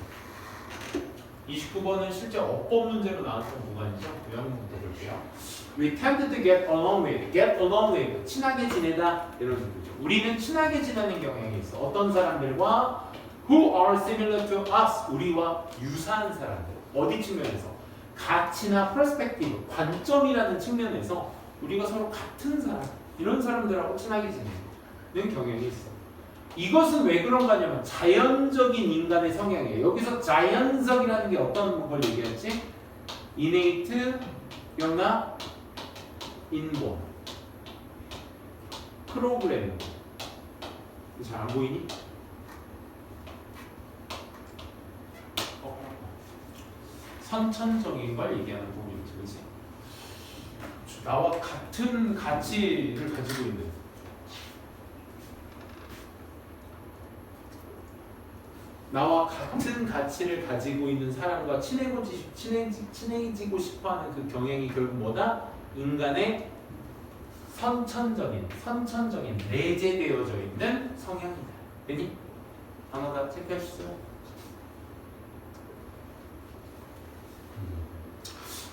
Speaker 1: 29번은 실제 어법 문제로 나왔던 구간이죠. 요약 문제 볼게요. We tend to get along with, 친하게 지내다 이런 뜻이죠. 우리는 친하게 지내는 경향이 있어. 어떤 사람들과 who are similar to us, 우리와 유사한 사람들. 어디 측면에서? 가치나 perspective, 관점이라는 측면에서 우리가 서로 같은 사람, 이런 사람들하고 친하게 지내는 경향이 있어. 이것은 왜 그런가 하냐면 자연적인 인간의 성향이에요. 여기서 자연적이라는 게 어떤 걸 얘기했지? innate, 기억나? 인본, 프로그램. 잘 안 보이니? 선천적인 걸 얘기하는 부분이지, 그렇지? 나와 같은 가치를 가지고 있는, 나와 같은 가치를 가지고 있는 사람과 친해지고 싶어하는 그 경향이 결국 뭐다? 인간의 선천적인 내재되어져 있는 성향이다. 되니? 단어가 체크하시죠.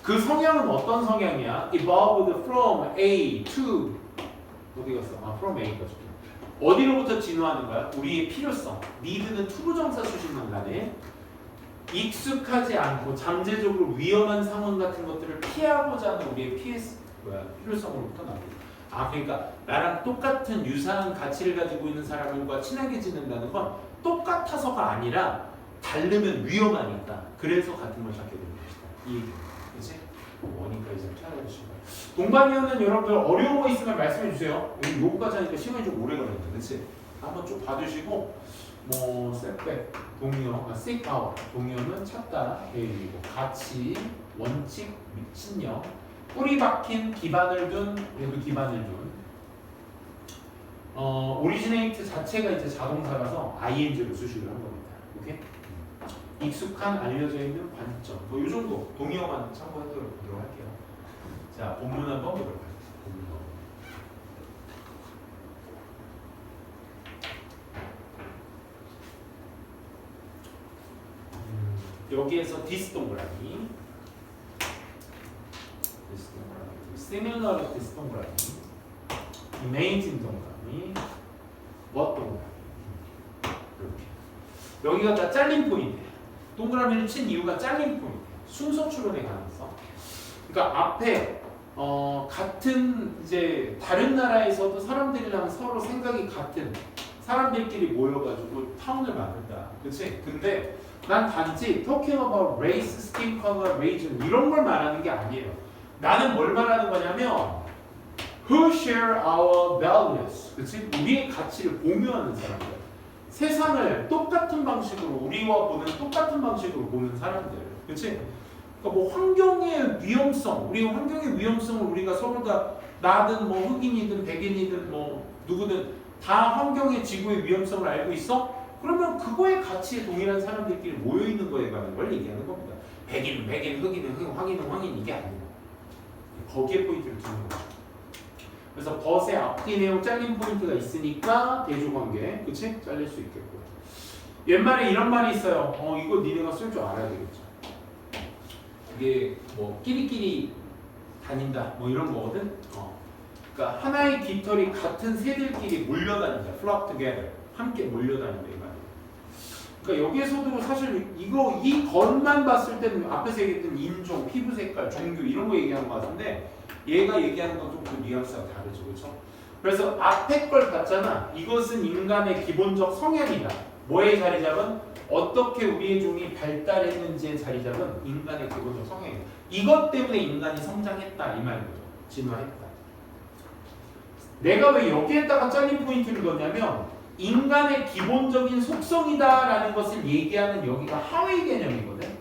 Speaker 1: 그 성향은 어떤 성향이야? Evolved from A to 어디 갔어? from A까지. 어디로부터 진화하는 거야? 우리의 필요성. need는 투부정사 수식만 가네. 익숙하지 않고 잠재적으로 위험한 상황 같은 것들을 피하고자 하는 우리의 필요성으로부터 나옵니다. 그러니까 나랑 똑같은 유사한 가치를 가지고 있는 사람들과 친하게 지낸다는 건 똑같아서가 아니라 다르면 위험하니까 그래서 같은 걸 찾게 되는 것이다. 이 얘기. 그치? 원인까지 좀 찾아주시고. 동반이어는 여러분들 어려운 거 있으면 말씀해 주세요. 여기 요거까지 하니까 시간이 좀 오래 걸린다. 그치? 한번 쭉 봐주시고 뭐 setback, 동요, seek out, 동요는 찾다, 계획이고 가치, 원칙, 미친령, 뿌리 박힌 기반을 둔, 얘도 기반을 둔 오리지네이트 자체가 이제 자동사라서 ing로 수식을 한 겁니다. 오케이? 익숙한 알려져 있는 관점 뭐 이 정도 동의어만 참고하도록 보도록 할게요. 자 본문 한번 보도록 하겠습니다. 본문. 여기에서 this 동그라미, similar this 동그라미, imagine 동그라미, what 동그라미 이렇게 여기가 다 잘린 포인트예요. 동그라미를 친 이유가 잘린 포인트, 순서 추론의 가능성. 그러니까 앞에 같은 이제 다른 나라에서도 사람들이랑 서로 생각이 같은 사람들끼리 모여가지고 타운을 만든다, 그렇지? 근데 난 단지 talking about race, skin color, religion 이런 걸 말하는 게 아니에요. 나는 뭘 말하는 거냐면 who share our values, 그렇지? 우리의 가치를 공유하는 사람들. 세상을 똑같은 방식으로 우리와 보는 똑같은 방식으로 보는 사람들, 그렇지? 그러니까 뭐 환경의 위험성, 우리가 환경의 위험성을 우리가 서로 다 나든 뭐 흑인이든 백인이든 뭐 누구든 다 환경의 지구의 위험성을 알고 있어? 그러면 그거의 가치에 동일한 사람들끼리 모여 있는 거에 관한 걸 얘기하는 겁니다. 백인은 백인, 흑인은 흑인, 황인은 황인 이게 아니에요. 거기에 포인트를 두는 거죠. 그래서 벗의 앞뒤 내용 잘린 포인트가 있으니까 대조관계, 그치? 잘릴 수 있겠고. 옛말에 이런 말이 있어요. 이거 니네가 쓸 줄 알아야 되겠죠. 이게 뭐 끼리끼리 다닌다, 뭐 이런 거거든. 그러니까 하나의 깃털이 같은 새들끼리 몰려다닌다, flock together, 함께 몰려다닌다 이 말이에요. 그러니까 여기에서도 사실 이 것만 봤을 때는 앞에서 얘기했던 인종, 피부 색깔, 종교 이런 거 얘기하는 것 같은데. 얘가 얘기하는 건 좀 그 뉘앙스가 다르죠, 그렇죠? 그래서 앞에 걸 봤잖아. 이것은 인간의 기본적 성향이다. 뭐에 자리 잡은? 어떻게 우리의 종이 발달했는지에 자리 잡은 인간의 기본적 성향이다. 이것 때문에 인간이 성장했다 이 말인 거죠. 진화했다. 내가 왜 여기에다가 잘린 포인트를 넣냐면 인간의 기본적인 속성이다라는 것을 얘기하는 여기가 하위 개념이거든.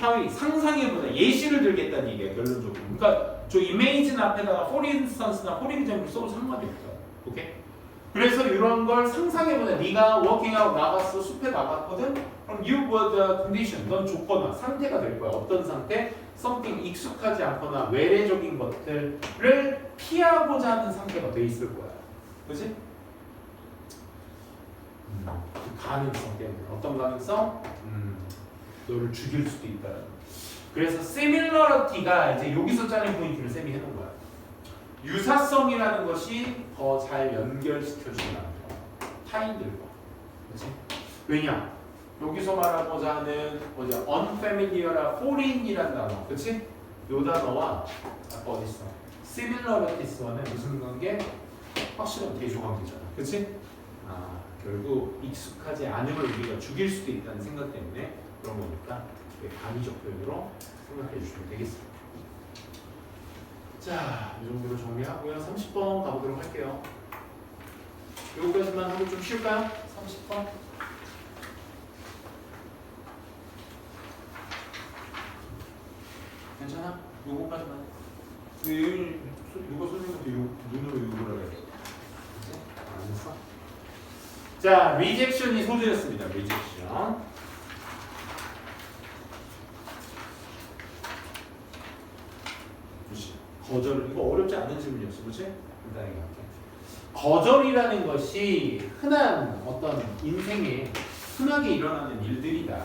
Speaker 1: 하위, 상상해보자. 예시를 들겠다는 얘기야, 결론적으로. 그러니까 저 이메이지는 앞에다가 for instance나 for example 써도 상관이 없어요. 오케이? 그래서 이런 걸 상상해보자. 네가 워킹아웃 나갔어, 숲에 나갔거든? 그럼 you were the condition. 넌 조건화, 상태가 될 거야. 어떤 상태? something 익숙하지 않거나 외래적인 것들을 피하고자 하는 상태가 돼 있을 거야. 그치? 그 가능성 때문에. 어떤 가능성? 너를 죽일 수도 있다. 그래서 similarity가 이제 여기서 짜린 포인트를 쌤이 해놓은 거야. 유사성이라는 것이 더 잘 연결시켜준다는 거. 타인들과. 그렇지? 왜냐? 여기서 말하고자 하는 뭐죠? unfamiliar라 foreign이라는 단어. 그렇지? 요 단어와 아까 어디 있어? similarities와는 무슨 관계? 확실한 대조 관계잖아. 그렇지? 결국 익숙하지 않음을 우리가 죽일 수도 있다는 생각 때문에 그런 거니까 간이적 표현으로 생각해 주시면 되겠습니다. 자, 이 정도로 정리하고요. 30번 가보도록 할게요. 여기까지만 하고 좀 쉴까요? 30번. 괜찮아? 요거까지만. 누가 선생님한테 눈으로 요구를 해야 돼? 알았어? 자, 리젝션이 소재였습니다. 리젝션. 거절, 이거 어렵지 않은 질문이었어, 그렇지? 간단하게 할게. 거절이라는 것이 흔한 어떤 인생에 흔하게 일어나는 일들이다.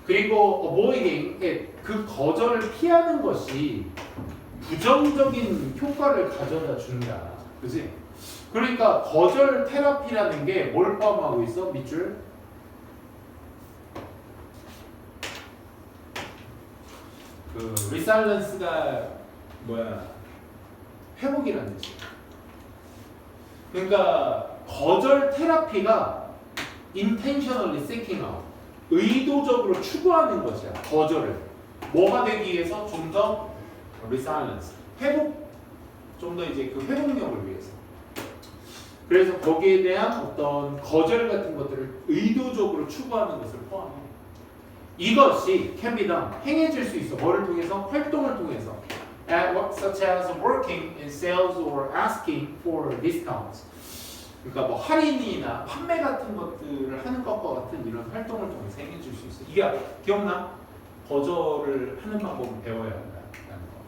Speaker 1: 그리고 avoiding, 그 거절을 피하는 것이 부정적인 효과를 가져다 준다. 그치? 그러니까 거절 테라피라는 게 뭘 포함하고 있어? 밑줄? 그 리살런스가 뭐야? 회복이라는 뜻이야. 그러니까 거절 테라피가 intentionally seeking out, 의도적으로 추구하는 것이야. 거절을. 뭐가 되기 위해서? 좀 더 resilience. 회복. 좀 더 이제 그 회복력을 위해서. 그래서 거기에 대한 어떤 거절 같은 것들을 의도적으로 추구하는 것을 포함해. 이것이 can be done. 행해질 수 있어. 뭐를 통해서? 활동을 통해서. Such as working in sales or asking for discounts. 그러니까 뭐 할인이나 판매 같은 것들을 하는 것과 같은 이런 활동을 통해서 행해질 수 있어. 이게 기억나? 거절을 하는 방법을 배워야 한다는 거.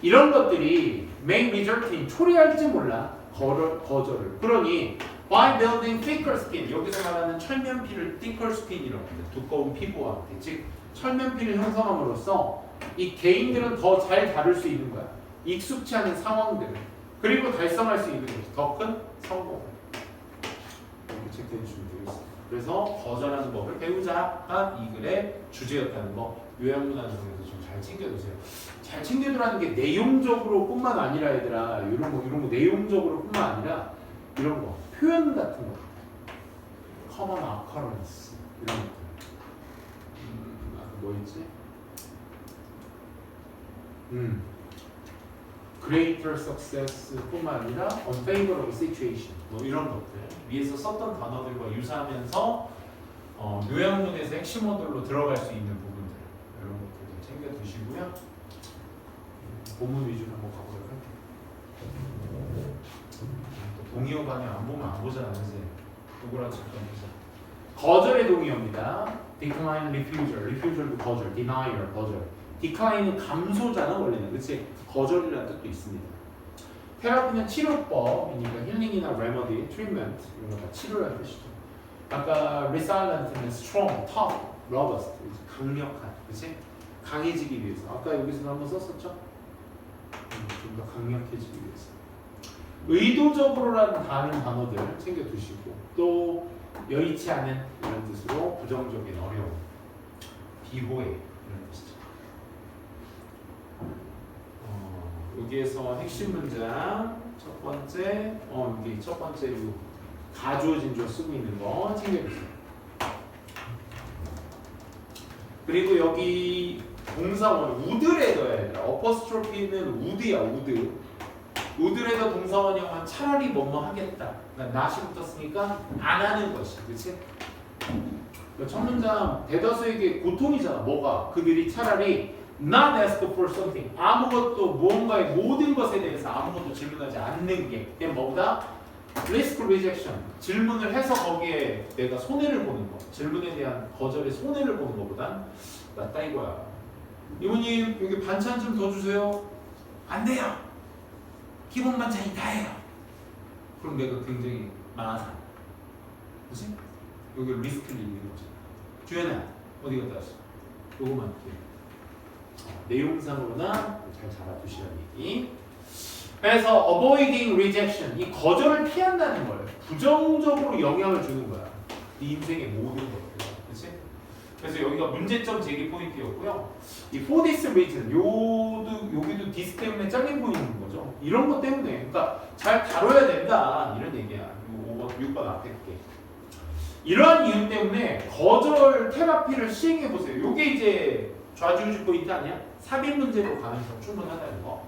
Speaker 1: 이런 것들이 may result in 초래할지 몰라. 거절을. 그러니 by building thicker skin. 여기서 말하는 철면피를 thicker skin이라고 합니다. 두꺼운 피부와 함께. 즉 철면피를 형성함으로써 이 개인들은 더 잘 다룰 수 있는 거야. 익숙치 않은 상황들을. 그리고 달성할 수 있는 것이 더 큰 성공. 이렇게 체크해 주시면 되겠습니다. 그래서 거절하는 법을 배우자가 이 글의 주제였다는 거 요양문화 중에서 좀 잘 챙겨두세요. 잘 챙겨두라는 게 내용적으로뿐만 아니라 얘들아 이런 거 내용적으로뿐만 아니라 이런 거 표현 같은 거 common occurrence 이런 것들 뭐 있지? greater success 뿐만 아니라 unfavorable situation 뭐 이런 것들 위에서 썼던 단어들과 유사하면서 요양문에서 핵심 어들로 들어갈 수 있는 부분들 이런 것들 좀 챙겨 두시고요. 본문 위주로 한번 가보도록 할게요. 동의어 반영 안 보면 안 보잖아, 그지? 누구랑 잠깐 보자. 거절의 동의어입니다. decline, refusal, refusal도 거절, denier, 거절. decline은 감소잖아 원래는, 그렇지? 거절이라는 뜻도 있습니다. 테라피는 치료법이니까 힐링이나 remedy, treatment 이런 거 다 치료라는 뜻이죠. 아까 resilient는 strong, tough, robust, 강력한, 그렇지? 강해지기 위해서. 아까 여기서 한번 썼었죠? 좀 더 강력해지기 위해서. 의도적으로라는 다른 단어들 챙겨두시고 또 여의치 않은 이런 뜻으로 부정적인 어려움, 비호해 이런 뜻이죠. 여기에서 핵심 문장 첫 번째 여기 첫 번째로 가주어 진주어 쓰고 있는 거 챙겨주세요. 그리고 여기 동사원 우드에 넣어야 돼. 어퍼스트로피는 우드야 우드. 우드에다 동사원형은 차라리 뭐뭐 하겠다. 그러니까 not이 붙었으니까 안 하는 것이, 그렇지? 첫 문장 대다수에게 고통이잖아. 뭐가? 그들이 차라리 not ask for something. 아무것도 무언가의 모든 것에 대해서 아무것도 질문하지 않는 게 그냥 뭐보다 risk rejection. 질문을 해서 거기에 내가 손해를 보는 거. 질문에 대한 거절의 손해를 보는 것보단 낫다 이거야. 이모님 여기 반찬 좀 더 주세요. 안 돼요. 기본 반찬이 다예요. 그럼 내가 굉장히 많아. 그렇지? 여기 리스크를 있는 거지. 주연아 어디 갔다 왔어? 요거만 이렇게 내용상으로나 잘 알아두시라는 얘기. 그래서 avoiding rejection 이 거절을 피한다는 거예요. 부정적으로 영향을 주는 거야. 네 인생의 모든 것들. 그렇지? 그래서 여기가 문제점 제기 포인트였고요. 이 for this reason 여기도 this 때문에 잘린 보이는 거죠. 이런 것 때문에 그러니까 잘 다뤄야 된다 이런 얘기야. 요 5번 6번 앞에 게. 이러한 이유 때문에 거절 테라피를 시행해 보세요. 요게 이제 좌지우지 포인트 아니야? 삽입 문제로 가능성 충분하다는 거.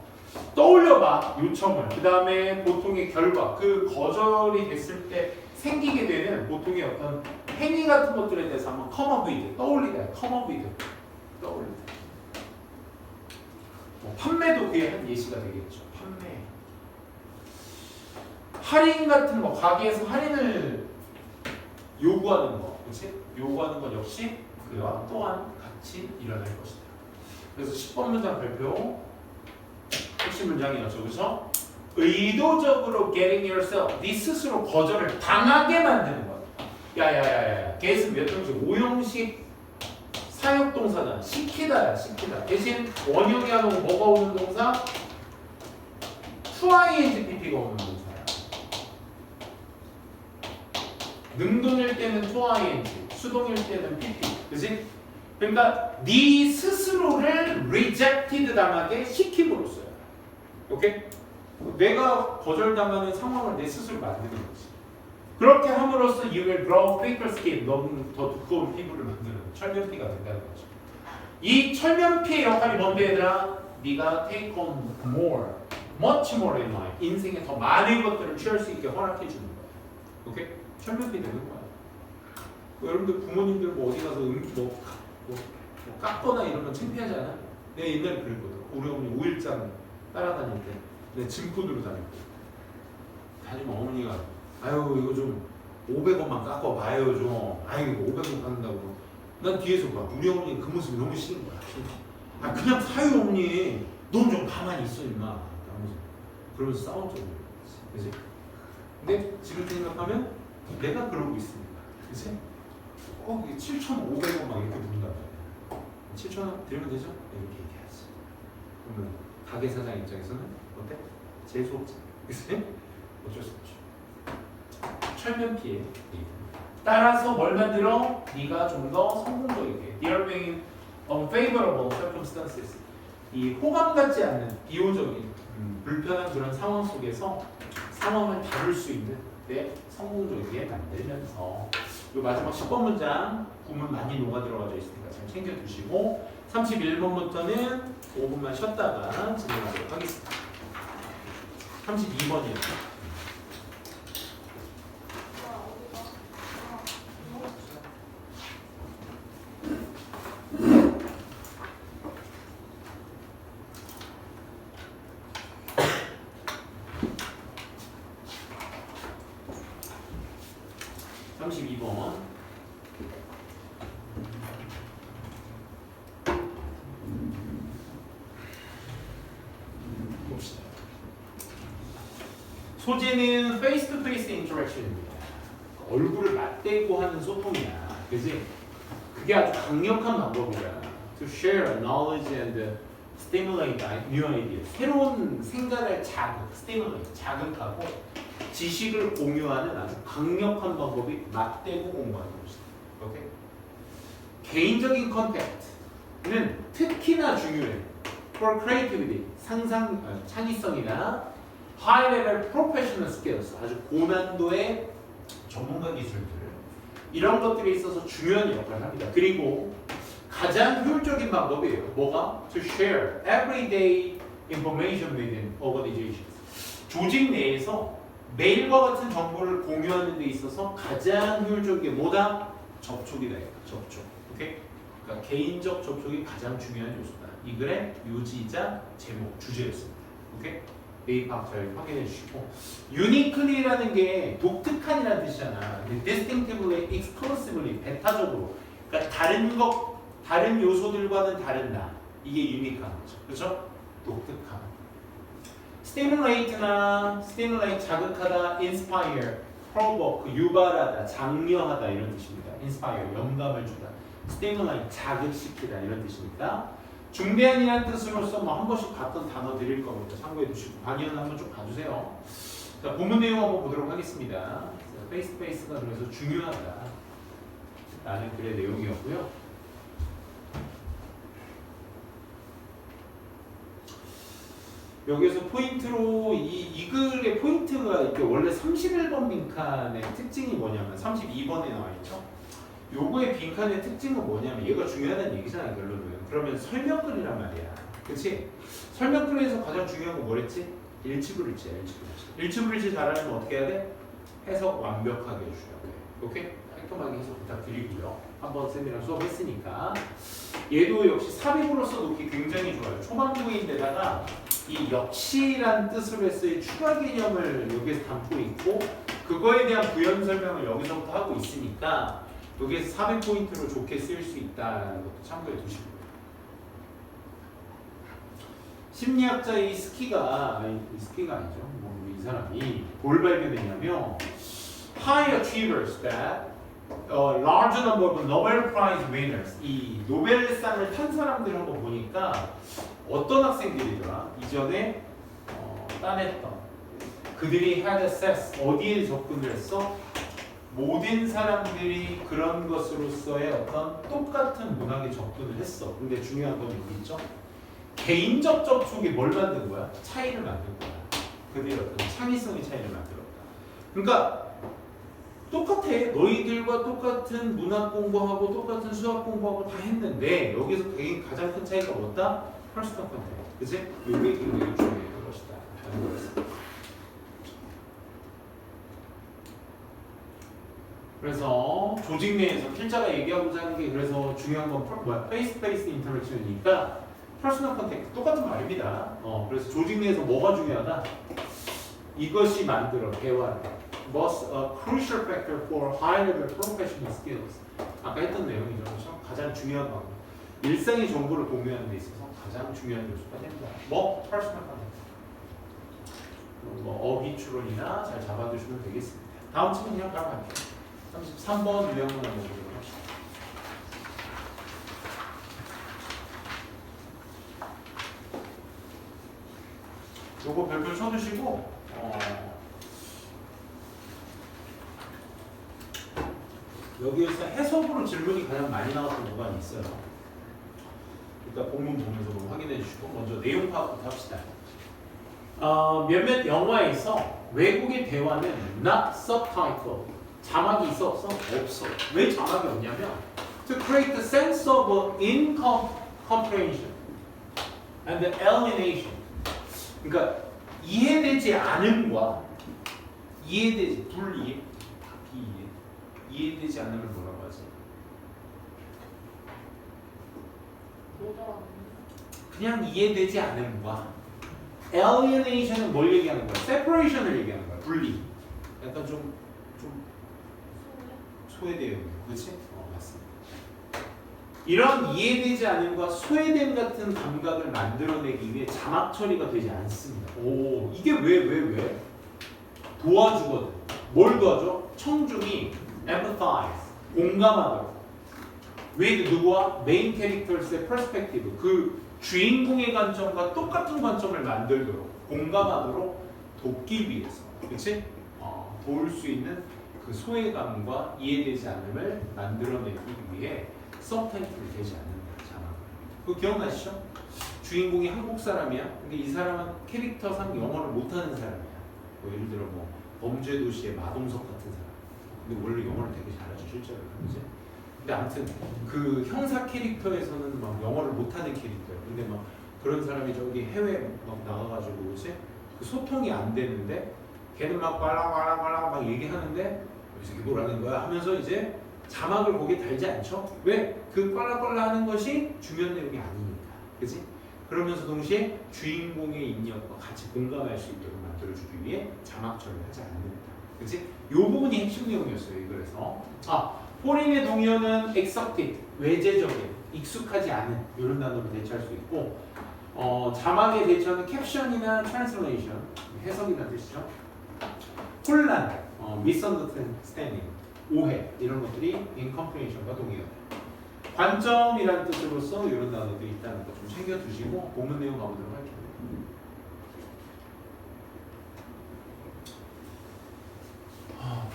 Speaker 1: 떠올려봐 요청을. 그 다음에 보통의 결과 그 거절이 됐을 때 생기게 되는 보통의 어떤 행위 같은 것들에 대해서 한번 come up with 떠올리다. come up with 떠올리다. 판매도 그게 한 예시가 되겠죠. 판매. 할인 같은 거 가게에서 할인을 요구하는 거, 그렇지? 요구하는 건 역시 그와 또한 같이 일어날 것이다. 그래서 10번 문장 발표 핵심 문장이었죠, 그렇죠? 의도적으로 getting yourself, 네 스스로 거절을 당하게 만드는 거야. 야야야야, get은 몇 형식? 5형식 사역동사잖아. 시키다야, 시키다. 대신 원형이 안 오고 뭐가 오는 동사? to ing pp가 오는 동사야. 능동일 때는 to ing, 수동일 때는 pp. 그치? 그러니까 네 스스로를 rejected 당하게 시킴으로써요. 오케이? 내가 거절당하는 상황을 내 스스로 만드는 거지. 그렇게 함으로써 you will grow thicker skin. 너무 더 두꺼운 피부를 만드는 철면피가 된다는 거죠. 이 철면피의 역할이 뭔데 얘들아? 네가 take on more, much more in life. 인생에 더 많은 것들을 취할 수 있게 허락해 주는 거야. 오케이? 철면피 되는 거야. 여러분들 부모님들 뭐 어디 가서 뭐 깎거나 이러면 창피하잖아. 내가 옛날에 그랬거든. 우리 어머니 5일장 따라다닐 때 내 짐코드로 다녔고 다니면 어머니가 아유 이거 좀 500원만 깎아봐요 좀. 아유 500원 깎는다고. 난 뒤에서 봐. 우리 어머니 그 모습이 너무 싫은 거야. 아 그냥 사유 어머니 넌 좀 가만히 있어 임마. 그러면서 싸운 적이 있어. 그치? 근데 지금 생각하면 내가 그러고 있습니다. 그치? 이게 7,500원 막 이렇게 부른단 말이야. 7,000원 드리면 되죠? 이렇게 얘기하지. 그러면 가게 사장 입장에서는 어때? 재수없지. 그치? 어쩔 수 없죠. 철면피해. 따라서 뭘 만들어? 네가 좀 더 성공적이게. Dear being unfavorable circumstances. 이 호감 같지 않는 비호적인 불편한 그런 상황 속에서 상황을 다룰 수 있는 성공적이게 만들면서 이 마지막 10번 문장 구문 많이 녹아 들어가져 있으니까 잘 챙겨두시고 31번부터는 5분만 쉬었다가 진행하도록 하겠습니다. 32번이요. 소재는 face-to-face interaction입니다. 얼굴을 맞대고 하는 소통이야. 그지? 그게 아주 강력한 방법이야. To share knowledge and stimulate new ideas. 새로운 생각을 stimulate, 자극하고 지식을 공유하는 아주 강력한 방법이 맞대고 공부하는 것이다. 오케이? 개인적인 컨택트는 특히나 중요해. For creativity, 창의성이나 high level professional skills, 아주 고난도의 전문가 기술들 이런 것들에 있어서 중요한 역할을 합니다. 그리고 가장 효율적인 방법이에요. 뭐가? To share everyday information within organizations. 조직 내에서 메일과 같은 정보를 공유하는 데 있어서 가장 효율적인 게 뭐다? 접촉이다. 접촉. 오케이? 그러니까 개인적 접촉이 가장 중요한 요소다. 이 글의 요지이자 제목, 주제였습니다. 오케이? 메이팝 잘 확인해 주시고 uniquely라는 게 독특한이라는 뜻이잖아. distinctively, exclusively, 배타적으로 그러니까 다른 요소들과는 다른 이게 유니크한 거죠. 그렇죠? 독특함. stimulate 자극하다, inspire, provoke 유발하다, 장려하다 이런 뜻입니다. inspire 영감을 주다, stimulate 자극시키다 이런 뜻입니다. 중대한이라는 뜻으로서 뭐 한 번씩 봤던 단어 드릴 겁니다. 참고해 두시고 강의는 한번 좀 봐주세요. 자, 본문 내용 한번 보도록 하겠습니다. 페이스-페이스가 그래서 중요하다 라는 글의 내용이었고요. 여기서 포인트로 이 글의 포인트가 이렇게 원래 31번 빈칸의 특징이 뭐냐면 32번에 나와 있죠. 요거의 빈칸의 특징은 뭐냐면 얘가 중요하다는 얘기잖아요. 결론은. 그러면 설명글이란 말이야. 그치? 설명글에서 가장 중요한 건 뭐랬지? 일치불일치야. 일치불일치 잘하려면 어떻게 해야 돼? 해석 완벽하게 해주셔야 돼. 오케이? 깔끔하게 해석 부탁드리고요. 한번 쌤이랑 수업했으니까 얘도 역시 삽입으로서 놓기 굉장히 좋아요. 초반부인데다가 이 역시란 뜻으로 해서의 추가 개념을 여기에서 담고 있고 그거에 대한 부연 설명을 여기서부터 하고 있으니까 여기에서 삽입 포인트로 좋게 쓰일 수 있다는 것도 참고해 두시고요. 심리학자 이 스키가 아니죠. 뭐 이 사람이 뭘 발견했냐면 high achievers that large number of Nobel Prize winners 이 노벨상을 탄 사람들을 한번 보니까 어떤 학생들이더라? 이전에 따냈던 그들이 had access 어디에 접근을 했어? 모든 사람들이 그런 것으로서의 어떤 똑같은 문학에 접근을 했어. 근데 중요한 건 여기 있죠. 개인적 접촉이 뭘 만든 거야? 차이를 만든 거야. 그들의 어떤 창의성의 차이를 만들었다. 그러니까 똑같아. 너희들과 똑같은 문학 공부하고 똑같은 수학 공부하고 다 했는데 여기서 가장 큰 차이가 뭐다? 퍼스널 컨택트. 그치? 요게 굉장히 중요한 것이다. 라는 거였어. 그래서 조직 내에서 필자가 얘기하고자 하는 게 그래서 중요한 건 페이스 페이스 인터랙션이니까 퍼스널 컨택트 똑같은 말입니다. 그래서 조직 내에서 뭐가 중요하다? 이것이 만들어 대화를 was a crucial factor for high-level professional skills. 아까 했던 내용이죠. 그렇죠? 가장 중요한 방법. 일상의 정보를 공유하는 데 있어서 가장 중요한 요소가 됩니다. 뭐? 퍼스널 컨택트. 어휘 추론이나 잘 잡아두시면 되겠습니다. 다음 질문 그냥 바로 갈게요. 33번 유형문 한번 보도록 합시다. 요거 별표 쳐두시고 여기에서 해석으로 질문이 가장 많이 나왔던 구간이 있어요. 일단 본문 보면서 확인해 주시고 먼저 내용 파악부터 합시다. 몇몇 영화에서 외국의 대화는 not subtitle 자막이 있어 없어? 없어. 왜 자막이 없냐면 to create the sense of incomprehension and alienation. 그러니까 이해되지 않음과 이해되지 불이해, 비이해, 이해되지 않음을 뭐라고 하지? 그냥 이해되지 않음과 alienation은 뭘 얘기하는 거야? separation을 얘기하는 거야. 분리. 약간 좀 소외되어 있는 거, 그렇지? 맞습니다. 이런 이해되지 않음과 소외됨 같은 감각을 만들어내기 위해 자막 처리가 되지 않습니다. 오, 이게 왜? 도와주거든. 뭘 도와줘? 청중이 empathize, 공감하도록. with 누구와? 메인 캐릭터스의 perspective, 그 주인공의 관점과 똑같은 관점을 만들도록, 공감하도록 돕기 위해서, 그렇지? 도울 수 있는 그 소외감과 이해되지 않음을 만들어내기 위해 서브타이틀이 되지 않는다. 자막. 그거 기억나시죠? 주인공이 한국 사람이야. 근데 이 사람은 캐릭터상 영어를 못하는 사람이야. 뭐 예를 들어 뭐 범죄도시의 마동석 같은 사람. 근데 원래 영어를 되게 잘하죠 실제로. 그지? 근데 아무튼 그 형사 캐릭터에서는 막 영어를 못하는 캐릭터야. 근데 막 그런 사람이 저기 해외 막 나가가지고 그지? 그 소통이 안 되는데 걔는 막 꽐라꽐라꽐라 막 얘기하는데 이게 뭐라는 거야 하면서 이제 자막을 거기에 달지 않죠? 왜? 그 꽐라꽐라 하는 것이 중요한 내용이 아니니까. 그치? 그러면서 동시에 주인공의 입력과 같이 공감할 수 있도록 만들어주기 위해 자막 처리를 하지 않는다. 그치? 요 부분이 핵심 내용이었어요. 그래서 포린의 동의어는 exotic, 외제적인, 익숙하지 않은 이런 단어로 대체할 수 있고 자막에 대체하는 캡션이나 translation, 해석이라는 뜻이죠. 혼란, misunderstanding, 오해 이런 것들이 incomprehension과 동의어다. 관점이라는 뜻으로서 이런 단어들이 있다는 거 좀 챙겨두시고 본문 내용 가보도록 할게요.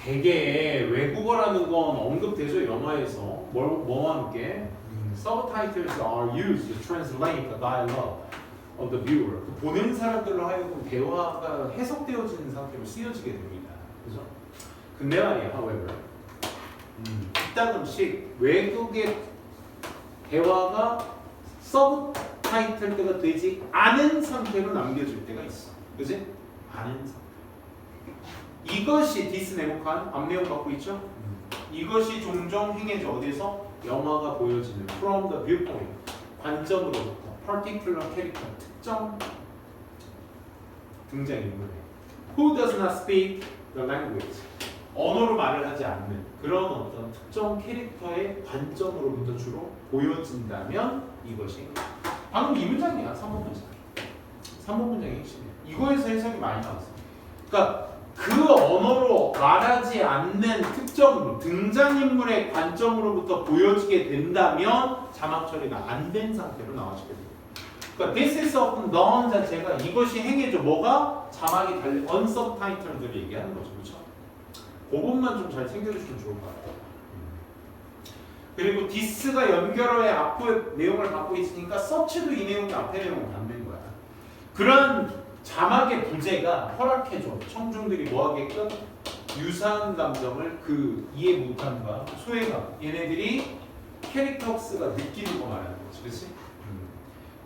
Speaker 1: 되게 외국어라는 건 언급되죠 영화에서 뭐와 함께 subtitles are used to translate the dialogue of the viewer. 그 보는 사람들로 하여금 대화가 해석되어지는 상태로 쓰여지게 됩니다. 그죠? 근데 말이야, however, 이따금씩 외국의 대화가 서브타이틀 되지 않은 상태로 남겨질 때가 있어. 그지? 않은 상태. 이것이 디스네모칸 앞내용 갖고 있죠? 이것이 종종 행해져 어디서? 영화가 보여지는 from the viewpoint 관점으로부터 particular character 특정 등장인물 who does not speak the language 언어로 말을 하지 않는 그런 어떤 특정 캐릭터의 관점으로부터 주로 보여진다면 이것이 방금 이 문장이야. 3번 문장 3번 문장의 핵심이야. 이거에서 해석이 많이 나왔어. 그러니까 그 언어로 말하지 않는 특정 등장인물의 관점으로부터 보여지게 된다면 자막 처리가 안 된 상태로 나와지게 돼요. 그러니까 this is often done 자체가 이것이 행해져. 뭐가? 자막이 달린 unsubtitled를 얘기하는 거죠. 그렇죠? 그것만 좀 잘 챙겨주시면 좋을 것 같아요. 그리고 this가 연결어의 앞에 내용을 갖고 있으니까 such도 이 내용이 앞에 내용을 담는 거야. 그런 자막의 부재가 허락해줘. 청중들이 뭐 하게끔 유사한 감정을 그 이해 못함과 소외감 얘네들이 캐릭터스가 느끼는 거 말하는 거지, 그렇지?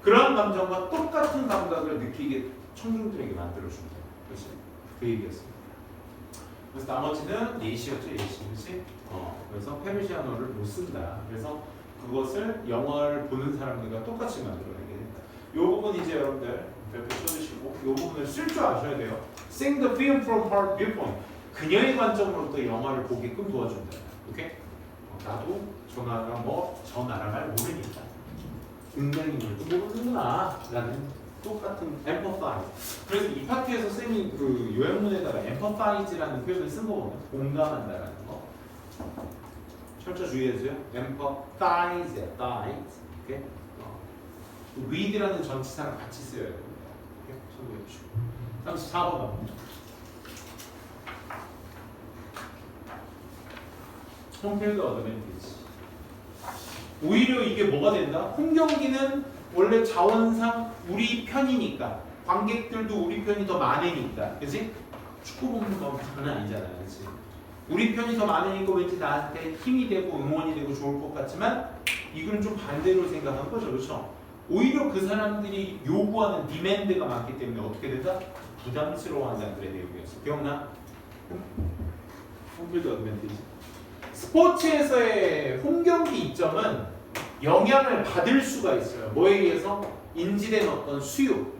Speaker 1: 그런 감정과 똑같은 감각을 느끼게 청중들에게 만들어준다, 그렇지? 그 얘기였습니다. 그래서 나머지는 예시였죠, 예시, 그렇지? 그래서 페르시아어를 못 쓴다. 그래서 그것을 영어를 보는 사람들과 똑같이 만들어내게 된다. 이 부분 이제 여러분들 별표 쳐주시고 이 부분을 쓸 줄 아셔야 돼요. Sing the film from her viewpoint. 그녀의 관점으로부터 영화를 보게끔 도와준다. 오케이? 나도 저 나라를 모르니까 굉장히 모르는구나 라는 똑같은 empathize. 그래서 이 파트에서 쌤이 그 요약문에다가 empathize라는 표현을 쓴 거 보면 공감한다라는 거 철저 주의해주세요. empathize, 오케이? read라는 전치사랑 같이 쓰여야 됩니다. 오케이? 참고해 주시고 34번 갑니다. 홈필드 어드밴티지. 오히려 이게 뭐가 된다? 홈 경기는 원래 자원상 우리 편이니까 관객들도 우리 편이 더 많으니까, 그렇지? 축구 보는 건 장난 아니잖아, 그렇지? 우리 편이 더 많으니까 왠지 나한테 힘이 되고 응원이 되고 좋을 것 같지만 이건 좀 반대로 생각한 거죠, 그렇죠? 오히려 그 사람들이 요구하는 디맨드가 많기 때문에 어떻게 된다? 부담스러워한다는 그런 내용이었어. 기억나? 홈필드 어드밴티지. 스포츠에서의 홈경기 이점은 영향을 받을 수가 있어요. 뭐에 의해서? 인지된 어떤 수육.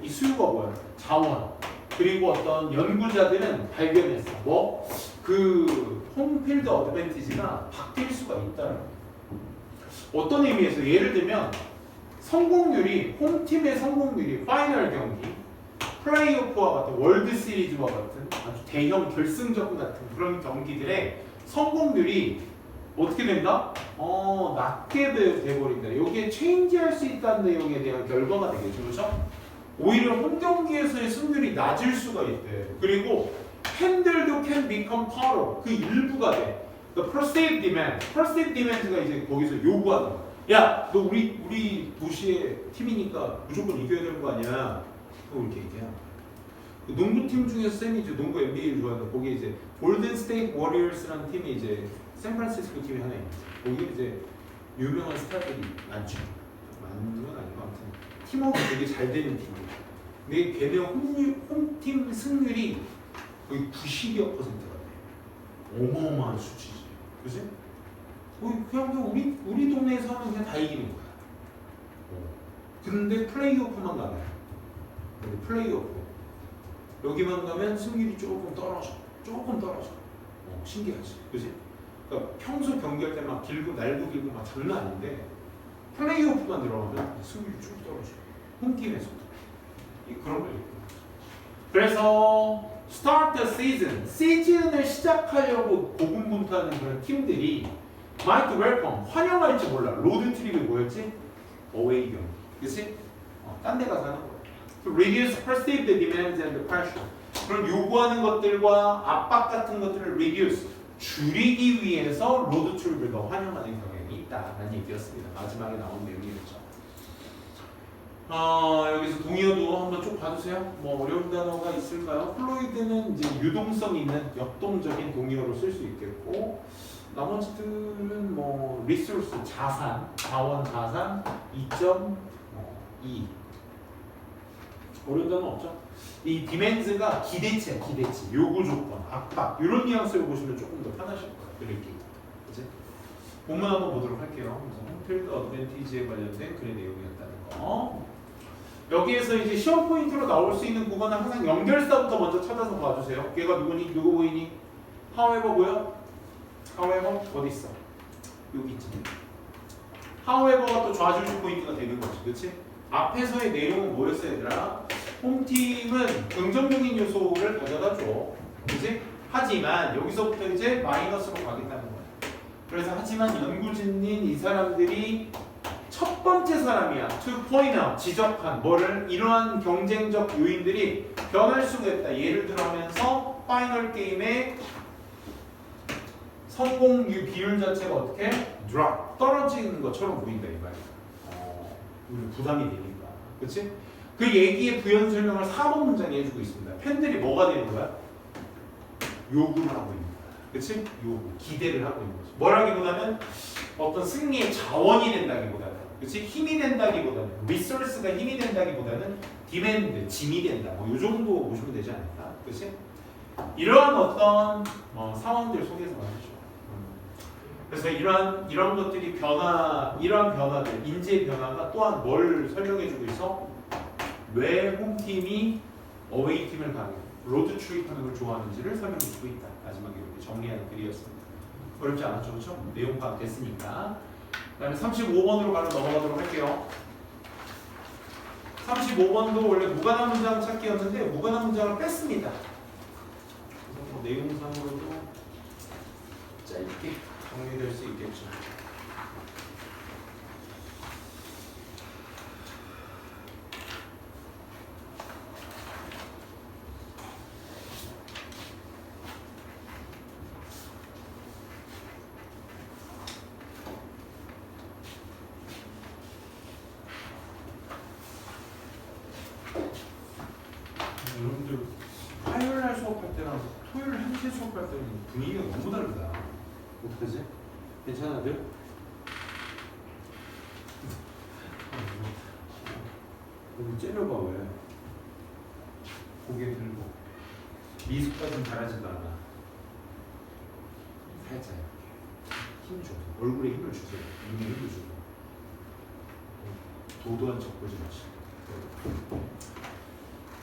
Speaker 1: 이 수유가 뭐야? 자원. 그리고 어떤 연구자들은 발견했어. 그 홈필드 어드밴티지가 바뀔 수가 있다는. 어떤 의미에서? 예를 들면 성공률이, 홈팀의 성공률이 파이널 경기, 플레이오프와 같은 월드 시리즈와 같은 아주 대형 결승전 같은 그런 경기들의 성공률이 어떻게 된다? 낮게 돼버린다. 여기에 체인지할 수 있다는 내용에 대한 결과가 되겠죠, 그렇죠? 오히려 홈 경기에서의 승률이 낮을 수가 있대. 그리고 팬들도 can become part of 그 일부가 돼. The perceived demand, perceived demand가 이제 거기서 요구하는 거야. 야, 너 우리 도시의 팀이니까 무조건 이겨야 되는 거 아니야? 또 이렇게 얘기야. 그 농구팀 중에서 쌤이 이제 농구 NBA를 좋아하는데 거기에 이제 골든 스테이트 워리어스라는 팀이 이제 샌프란시스코 팀이 하나 있는데 거기에 이제 유명한 스타들이 많죠. 많은 건 아니고 아무튼 팀워크 되게 잘 되는 팀이에요. 근데 걔네 홈팀 승률이 거의 90여 %가 돼. 어마어마한 수치지. 그지? 그냥 우리 동네에서 하면 그냥 다 이기는 거야. 근데 플레이오프만 가면 플레이오프 여기만 가면 승률이 조금 떨어져. 신기하지, 그지? 그러니까 평소 경기할 때 막 날고 길고 막 장난 아닌데 플레이오프만 들어가면 승률이 쭉 떨어져. 홈팀에서도 그런 거. 그래서 start the season, 시즌을 시작하려고 고군분투하는 그런 팀들이 might welcome, 환영할지 몰라. 로드 트립이 뭐였지? 어웨이 경기, 그치? 딴 데 가서 하는 거야. reduce perceived demands and pressure. 그런 요구하는 것들과 압박 같은 것들을 reduce, 줄이기 위해서 로드 트립을 더 환영하는 경향이 있다라는 얘기였습니다. 마지막에 나온 내용이었죠. 여기서 동의어도 한번 쭉 봐주세요. 뭐 어려운 단어가 있을까요? 플로이드는 이제 유동성 있는 역동적인 동의어로 쓸 수 있겠고, 나머지들은 뭐 리소스, 자원 자산, 2.2 어려운 단어 없죠? 이 디맨즈가 기대치야, 기대치, 요구 조건, 압박 이런 뉘앙스를 보시면 조금 더 편하실 거예요. 그릴게요. 그치? 본문 한번 보도록 할게요. 홈필드 어드밴티지에 관련된 그런 내용이었다는 거. 여기에서 이제 시험 포인트로 나올 수 있는 구간은 항상 연결사부터 먼저 찾아서 봐주세요. 얘가 누구니? 누구 보이니? however 뭐야? however 어디 있어? 여기 있지. however가 또 좌줄주 포인트가 되는 거지, 그렇지? 앞에서의 내용은 뭐였어, 얘들아? 홈팀은 긍정적인 요소를 가져다 줘, 그렇지? 하지만 여기서부터 이제 마이너스로 가겠다는 거야. 그래서 하지만 연구진인 이 사람들이 첫 번째 사람이야. to point out, 지적한 뭐를? 이러한 경쟁적 요인들이 변할 수가 있다. 예를 들어 하면서 파이널 게임의 성공률 비율 자체가 어떻게? drop, 떨어지는 것처럼 보인다 이 말이야. 부담이 되니까. 그치? 그 얘기의 부연 설명을 4번 문장에 해주고 있습니다. 팬들이 뭐가 되는 거야? 요구를 하고 있는 거야. 그치? 요구, 기대를 하고 있는 거지. 뭐라기보다는 어떤 승리의 자원이 된다기보다는, 그치? 힘이 된다기보다는, 리소스가 힘이 된다기보다는 디맨드, 짐이 된다. 뭐 요 정도 보시면 되지 않을까? 그치? 이러한 어떤 상황들 속에서 말이죠. 그래서 이러한 것들이 이러한 변화들, 인재의 변화가 또한 뭘 설명해주고 있어? 왜 홈팀이 어웨이팀을 가는 로드 트립하는 걸 좋아하는지를 설명해주고 있다. 마지막에 이렇게 정리하는 글이었습니다. 어렵지 않았죠, 그렇죠? 내용 파악 됐으니까. 그다음에 35번으로 바로 넘어가도록 할게요. 35번도 원래 무관한 문장 찾기였는데 무관한 문장을 뺐습니다. 그래서 뭐 내용상으로도 짧게 정리될 수 있겠죠. 여러분들 화요일 날 수업할 때랑 토요일 1시에 수업할 때는 분위기가 너무 다르다. 어떡하지? 괜찮아들? 너무 째려봐 왜? 고개 들고 미숙가 좀 잘하지도 않아. 살짝 이렇게 힘 줘. 얼굴에 힘을 주세요. 눈에 힘을 주고 도도한 척 보지 마시고.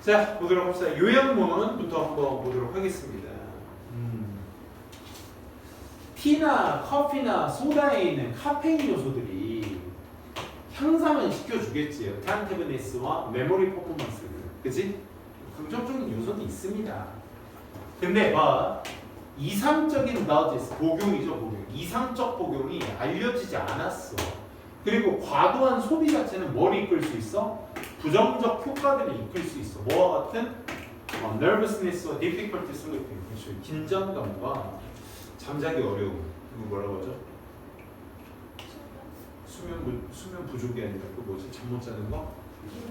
Speaker 1: 자, 보도록 합시다. 요약문부터 한번 보도록 하겠습니다. 티나 커피나 소다에 있는 카페인 요소들이 향상은 시켜주겠지요. 탄테브네스와 메모리 퍼포먼스를. 그치? 긍정적인 요소는 있습니다. 근데 이상적인 nudges, 복용이죠, 복용. 이상적 복용이 알려지지 않았어. 그리고 과도한 소비 자체는 뭘 이끌 수 있어? 부정적 효과들을 이끌 수 있어. 뭐와 같은? nervousness와 difficulty sleeping. 그렇죠. 긴장감과 잠자기 어려움. 이거 뭐라고 하죠? 수면 부족이 아니라 그 뭐지? 잠 못 자는 거?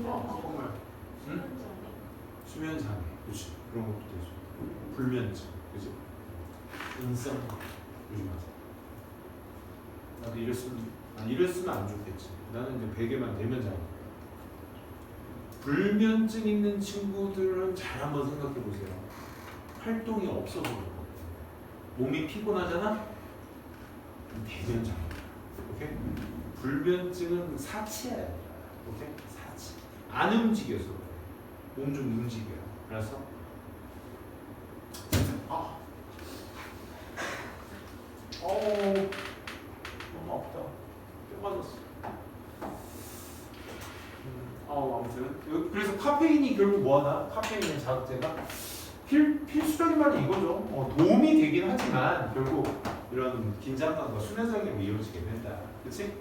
Speaker 1: 정말. 응? 수면 장애. 그렇지. 그런 것도 되죠. 불면증. 그지? 인성. 요즘 하세요. 나도 이랬으면 안 좋겠지. 나는 이제 베개만 대면 자고. 불면증 있는 친구들은 잘 한번 생각해 보세요. 활동이 없어서 그런 거예요. 몸이 피곤하잖아? 대면 자고. 오케이? 불면증은 사치야. 오케이? 사치. 안 움직여서 그래. 몸 좀 움직여. 그래서 너무 아프다. 뼈 맞았어. 아무튼 그래서 카페인이 결국 뭐하나? 카페인은 자극제가 필수적인 말은 이거죠. 도움이 되긴 하지만 결국 이런 긴장감과 수면장애로 이어지게 된다. 그렇지?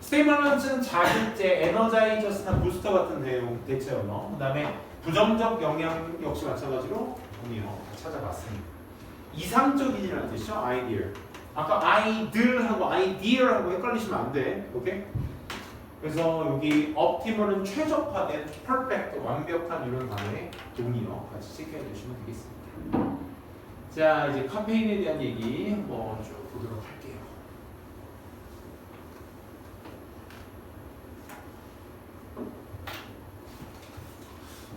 Speaker 1: 스티뮬런트는 자극제, 에너자이저스나 부스터 같은 내용 대체 언어. 그다음에 부정적 영향 역시 마찬가지로 동의어 찾아봤습니다. 이상적인이라는 뜻이죠. 아이디어. 아까 아이들하고 아이디어하고 헷갈리시면 안 돼. 오케이? 그래서 여기 optimal은 최적화된, perfect, 완벽한 이런 단어의 동의어 같이 체크해 주시면 되겠습니다. 자, 이제 카페인에 대한 얘기 한번 쭉 보도록 할게요.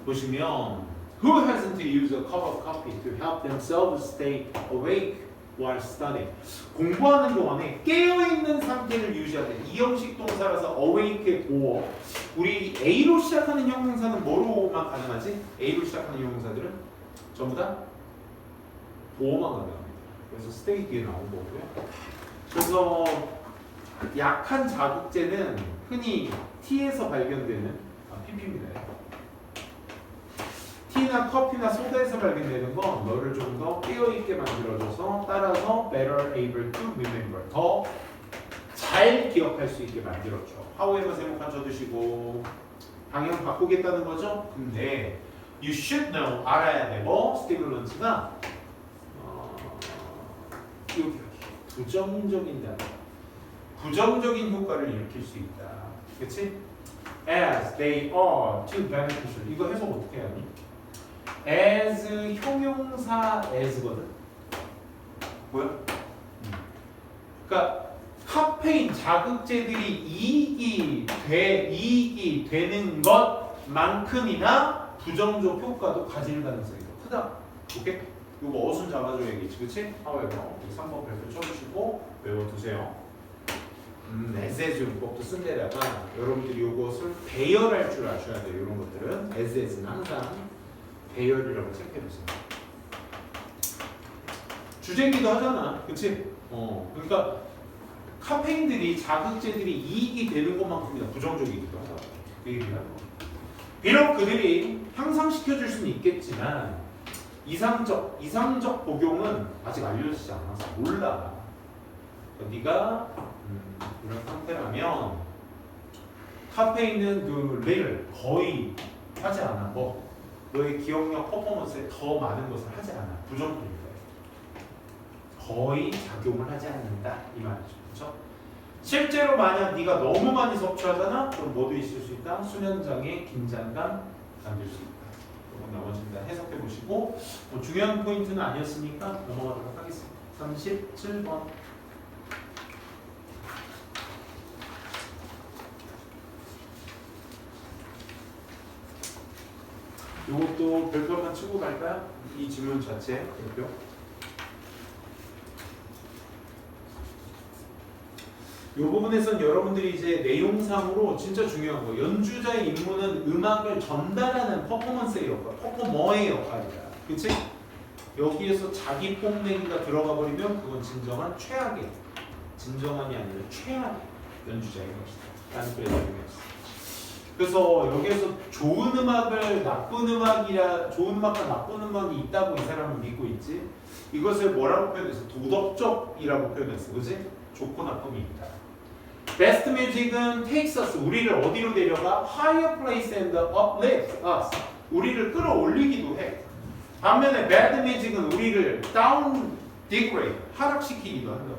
Speaker 1: 보시면 Who hasn't used a cup of coffee to help themselves stay awake while studying? 공부하는 동안에 깨어있는 상태를 유지하는 이 형식 동사라서 awake의 보어. 우리 A로 시작하는 형용사는 뭐로만 가능하지? A로 시작하는 형용사들은 전부 다 보어만 가능합니다. 그래서 stay 뒤에 나온 거고요. 그래서 약한 자극제는 흔히 T에서 발견되는 PP입니다. 티나 커피나 소다에서 발견되는 건 너를 좀 더 깨어있게 만들어줘서 따라서 better able to remember, 더 잘 기억할 수 있게 만들어줘. however 세모칸 쳐두시고 방향 바꾸겠다는 거죠? 근데 you should know, 알아야 되고 스티뮬런트가 여기 부정적인 단어, 부정적인 효과를 일으킬 수 있다. 그치? as they are too beneficial. 이거 해석 어떻게 하니? as 형용사 as거든. 뭐야? 그러니까 카페인 자극제들이 이익이 되는 것만큼이나 부정적 효과도 가질 가능성이 더 크다. 오케이? 이거 어순 잡아줘야겠지, 그치? however 3번 별표 쳐주시고 외워두세요. as 용법도 쓴 데다가 여러분들이 이것을 배열할 줄 아셔야 돼요. 이런 것들은 as는 항상 배열이라고 생각해보세요. 주쟁기도 하잖아, 그치? 그러니까 카페인들이 자극제들이 이익이 되는 것만큼이나 부정적이기도 하다. 그 얘기를 하는 거. 비록 그들이 향상시켜줄 수는 있겠지만 이상적 복용은 아직 알려지지 않아서 몰라. 그러니까 네가 이런 상태라면 카페인은 그 릴 거의 하지 않아. 너의 기억력 퍼포먼스에 더 많은 것을 하지 않아. 부정적입니다. 거의 작용을 하지 않는다 이 말이죠. 그렇죠? 실제로 만약 네가 너무 많이 섭취하잖아. 그럼 뭐도 있을 수 있다. 수면장애, 긴장감 감질 수 있다. 이건 나머지는 다 해석해 보시고 중요한 포인트는 아니었으니까 넘어가도록 하겠습니다. 37번. 이것도 별표만 치고 갈까요? 이 질문 자체 별표. 이 부분에선 여러분들이 이제 내용상으로 진짜 중요한 거. 연주자의 임무는 음악을 전달하는 퍼포먼스의 역할, 퍼포머의 역할이다. 그치? 여기에서 자기 뽐내기가 들어가 버리면 그건 진정한이 아니라 최악의 연주자인 것이다. 라는 그래서 중요했어. 그래서 여기에서 좋은 음악과 나쁜 음악이 있다고 이 사람은 믿고 있지. 이것을 뭐라고 표현했어? 도덕적이라고 표현했어. 그치? 좋고 나쁨이 있다. Best music은 takes us, 우리를 어디로 데려가? Higher place and uplift us. 우리를 끌어올리기도 해. 반면에 bad music은 우리를 down, degrade, 하락시키기도 한다.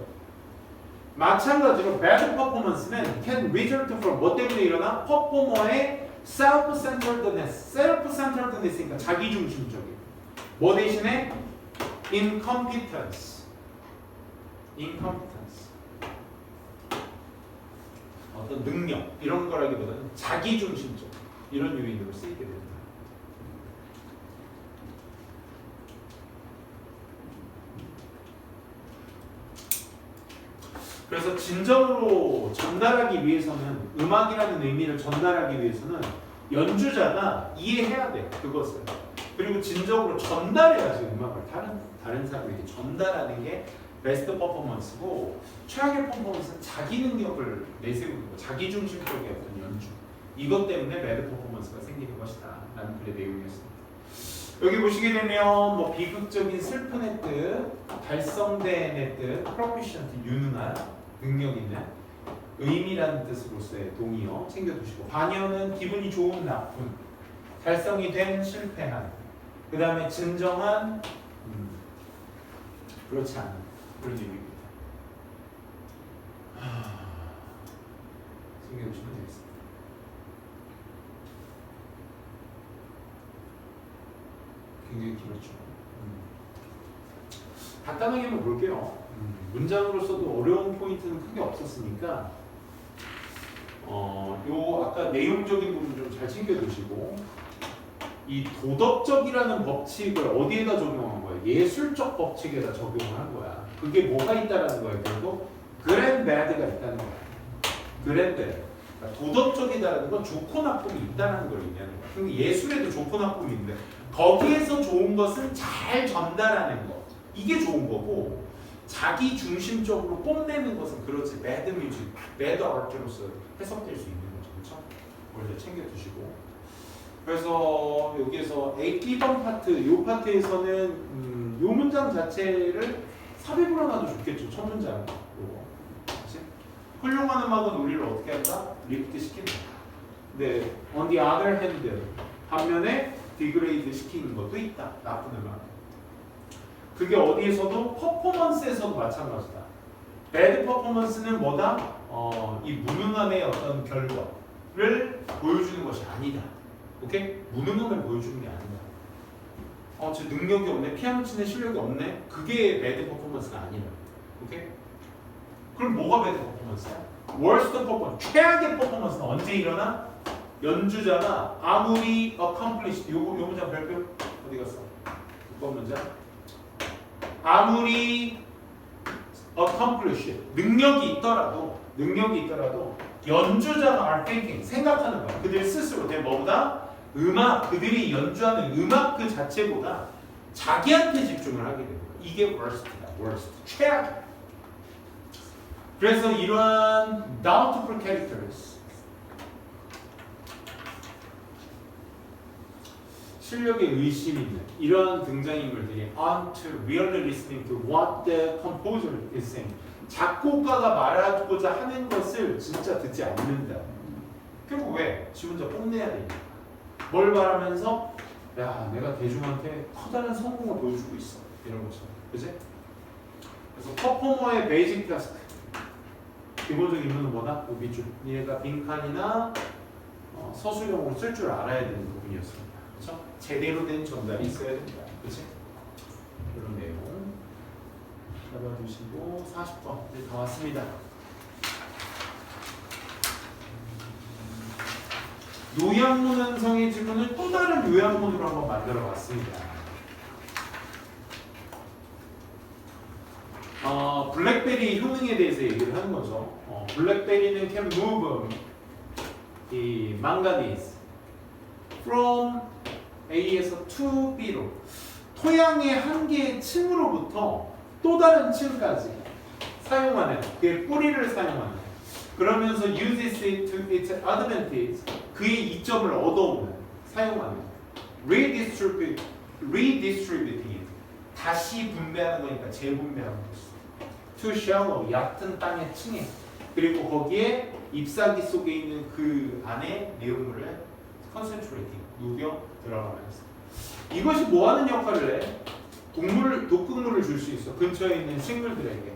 Speaker 1: 마찬가지로 bad performance는 can result from 뭐 때문에 일어나? 퍼포머의 self-centeredness니까 자기중심적인. 뭐 대신에? incompetence. 어떤 능력 이런 거라기보다는 자기중심적 이런 요인으로 쓰이게 됩니다. 그래서 진정으로 전달하기 위해서는 음악이라는 의미를 전달하기 위해서는 연주자가 이해해야 돼 그것을. 그리고 진정으로 전달해야지 음악을 다른 사람에게 전달하는 게 베스트 퍼포먼스고 최악의 퍼포먼스는 자기 능력을 내세우는 거, 자기중심적인 어떤 연주. 이것 때문에 배드 퍼포먼스가 생기는 것이다 라는 글의 내용이었습니다. 여기 보시게 되면 뭐 비극적인 슬픔의 뜻, 달성된의 뜻, proficient 유능한, 능력 있는, 의미라는 뜻으로서의 동의어 챙겨두시고 반연은 기분이 좋은 나쁜, 달성이 된 실패한, 그 다음에 진정한 그렇지 않은 그런 의미입니다. 챙겨주시면 되겠습니다. 굉장히 길었죠. 간단하게 한번 볼게요. 문장으로서도 어려운 포인트는 크게 없었으니까 요 아까 내용적인 부분 좀 잘 챙겨두시고 이 도덕적이라는 법칙을 어디에다 적용한 거야? 예술적 법칙에다 적용을 한 거야. 그게 뭐가 있다라는 거야? 결국 good and bad가 있다는 거야. good and bad. 그러니까 도덕적이다라는 건 좋고 나쁨이 있다는 걸 의미하는 거야. 그러니까 예술에도 좋고 나쁨이 있는데 거기에서 좋은 것은 잘 전달하는 거. 이게 좋은 거고 자기 중심적으로 뽐내는 것은 그렇지 bad music, bad art로서 해석될 수 있는 거죠. 그렇죠? 그걸 챙겨두시고 그래서 여기에서 A, B번 파트, 이 파트에서는 이 문장 자체를 삽입을 하나도 좋겠죠. 첫 문장. 요거. 그치? 훌륭한 음악은 우리를 어떻게 한다? 리프트 시킨다. 네, on the other hand, 반면에 디그레이드 시키는 것도 있다. 나쁜 음악. 그게 어디에서도 퍼포먼스에서도 마찬가지다. 배드 퍼포먼스는 뭐다? 이 무능함의 어떤 결과를 보여주는 것이 아니다. 오케이? 무능함을 보여주는 게 아니다. 저 능력이 없네, 피아노 치는 실력이 없네. 그게 배드 퍼포먼스가 아니라. 오케이? 그럼 뭐가 배드 퍼포먼스야? worst performance, 최악의 퍼포먼스는 언제 일어나? 연주자가 아무리 accomplished, 요 문장 별표 어디 갔어? 6번 문장. 아무리 accomplished, 능력이 있더라도 연주자가 are thinking, 생각하는 거야. 그들 스스로 내 뭐보다 그들이 연주하는 음악 그 자체보다 자기한테 집중을 하게 되는 거야. 이게 worst다, worst, 최악. 그래서 이러한 doubtful characters, 실력에 의심 있는 이러한 등장인물들이 aren't really listening to what the composer is saying. 작곡가가 말하고자 하는 것을 진짜 듣지 않는다. 결국 왜? 지 혼자 뽐내야 되니까. 뭘 말하면서? 야, 내가 대중한테 커다란 성공을 보여주고 있어. 이런 거죠. 그지? 그래서 퍼포머의 베이직 타스크. 기본적인 임무는 뭐다? 그 밑줄. 얘가 빈칸이나 서술형으로 쓸 줄 알아야 되는 부분이었습니다. 그렇죠? 제대로 된 전달이 있어야 됩니다. 그렇지? 이런 내용 잡아두시고 40번 이제 다 왔습니다. 요양문 완성의 지문을 또 다른 요양문으로 한번 만들어 봤습니다. 블랙베리 효능에 대해서 얘기를 하는 거죠. 블랙베리는 can move 이 manganese from A에서 to B로 토양의 한 개의 층으로부터 또 다른 층까지 사용하는 그의 뿌리를 사용하는 그러면서 uses it to its advantage 그의 이점을 얻어오는 사용하는 redistributing it 다시 분배하는 거니까 재분배하는 것이죠. to shallow 얕은 땅의 층에 그리고 거기에 잎사귀 속에 있는 그 안에 내용물을 concentrating 녹여 들어가면서 이것이 뭐 하는 역할을 해? 독극물을 줄 수 있어. 근처에 있는 식물들에게.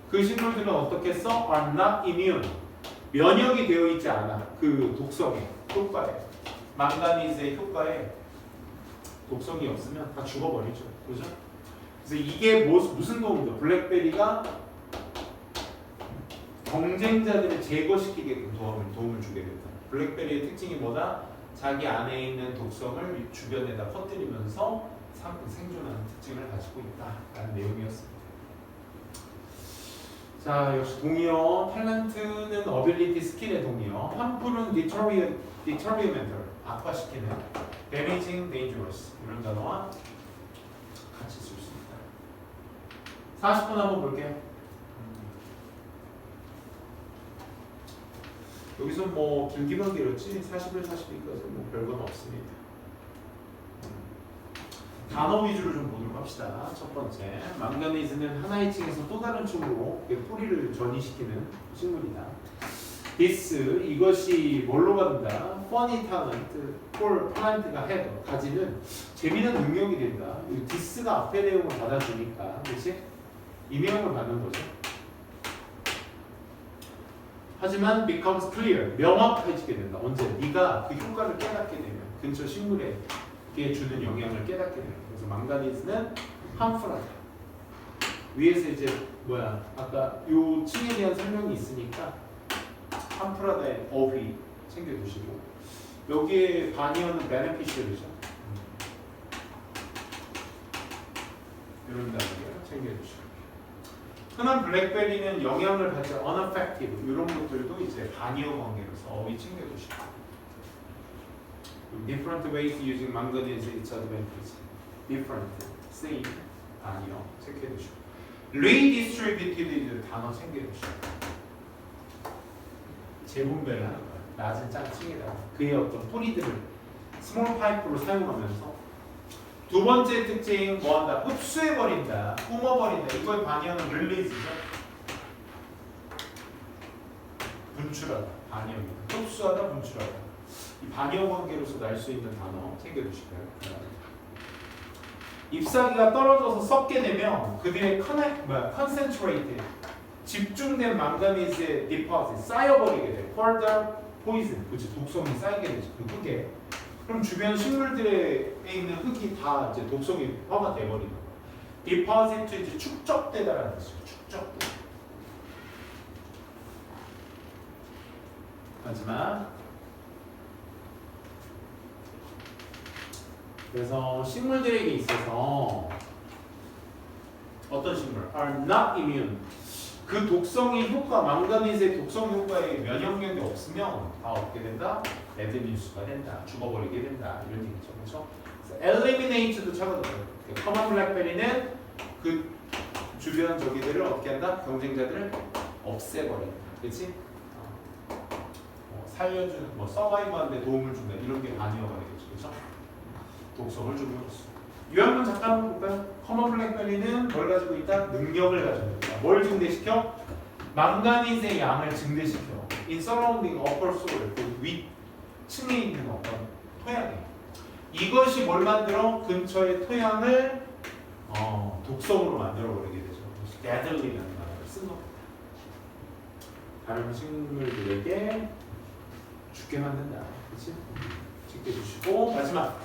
Speaker 1: 그 식물들은 어떻게 써? are not immune. 면역이 되어 있지 않아. 그 독성에, 효과에. 망가니즈의 효과에 독성이 없으면 다 죽어버리죠. 그죠? 그래서 이게 무슨 도움이죠? 블랙베리가 경쟁자들을 제거시키게끔 도움을 주게 된다. 블랙베리의 특징이 뭐다? 자기 안에 있는 독성을 주변에다 퍼뜨리면서 생존하는 특징을 가지고 있다라는 내용이었습니다. 자, 역시 동의어, 탤런트는 ability, 스킬의 동의어, harmful은 detrimental, 악화시키는, damaging, dangerous 이런 단어와 같이 쓸 수 있다. 40분 한번 볼게요. 여기서 뭐 길기만 길었지 41, 42까지 뭐 별건 없습니다. 단어 위주로 좀 보도록 합시다. 첫 번째, 망가니즈는 하나의 층에서 또 다른 층으로 뿌리를 전이시키는 식물이다. This, 이것이 뭘로 갖는다? Funny talent for plant가 have, 가지는 재미난 능력이 된다. this가 앞에 내용을 받아주니까, 그렇지? 이 내용을 받는 거죠. 하지만 becomes clear, 명확해지게 된다. 언제? 네가 그 효과를 깨닫게 되면 근처 식물에 주는 영향을 깨닫게 되는 거예요. 그래서 망가니즈는 harmful하다. 위에서 이제 아까 요 층에 대한 설명이 있으니까 harmful하다의 어휘 챙겨두시고 여기에 반이어는 beneficial이죠. 이런 단어를 챙겨주시고 흔한 블랙베리는 영향을 받지 unaffected 이런 것들도 이제 반이어 관계로서 어휘 챙겨주시고 different ways using manganese its advantage. different, same, 아니요. 체크해두시고 redistributed 단어 챙겨두시고 재분배를 하는 거예요. 낮은 짝층에다가 그의 어떤 뿌리들을 스몰 파이프로 사용하면서 두 번째 특징 뭐한다? 흡수해버린다, 뿜어버린다. 이거의 반이어는 릴리즈죠. 분출하다, 반이어입니다. 흡수하다, 분출하다. 이 반이어 관계로서 날 수 있는 단어 챙겨주시고요. 잎사귀가 떨어져서 썩게 되면 그들의 concentrated 집중된 망가니즈의 deposit 쌓여버리게 돼. further poison, 그치 독성이 쌓이게 되죠. 그 흙에 그럼 주변 식물들에 있는 흙이 다 이제 독성이 화가 돼버리는 거야. deposit 이제 축적되다라는 뜻이에요. 축적돼. 하지만 그래서 식물들에게 있어서 어떤 식물 are not immune 그 독성의 효과 망가니스의 독성 효과에 면역력이 없으면 다 어떻게 된다? 배드 뉴스가 된다. 죽어버리게 된다. 이런 얘기죠. 그렇죠? eliminate도 차거든요. 커먼 블랙베리는 그 주변 저기들을 어떻게 한다? 경쟁자들을 없애버린다. 그렇지? 살려주는 뭐 서바이브하는데 도움을 준다. 이런 게 아니어가 되겠죠. 그렇죠? 독성을 줌으로써. 유형문 잠깐 한번 볼까요? 커먼 블랙베리는 뭘 가지고 있다? 능력을 가지고 있다. 뭘 증대시켜? 망가니스의 양을 증대시켜. In surrounding upper soil, 그 윗층에 있는 어떤 토양에. 이것이 뭘 만들어? 근처의 토양을 독성으로 만들어버리게 되죠. deadly라는 말을 쓴 겁니다. 다른 식물들에게 죽게 만든다. 그렇지? 쉽게 주시고 마지막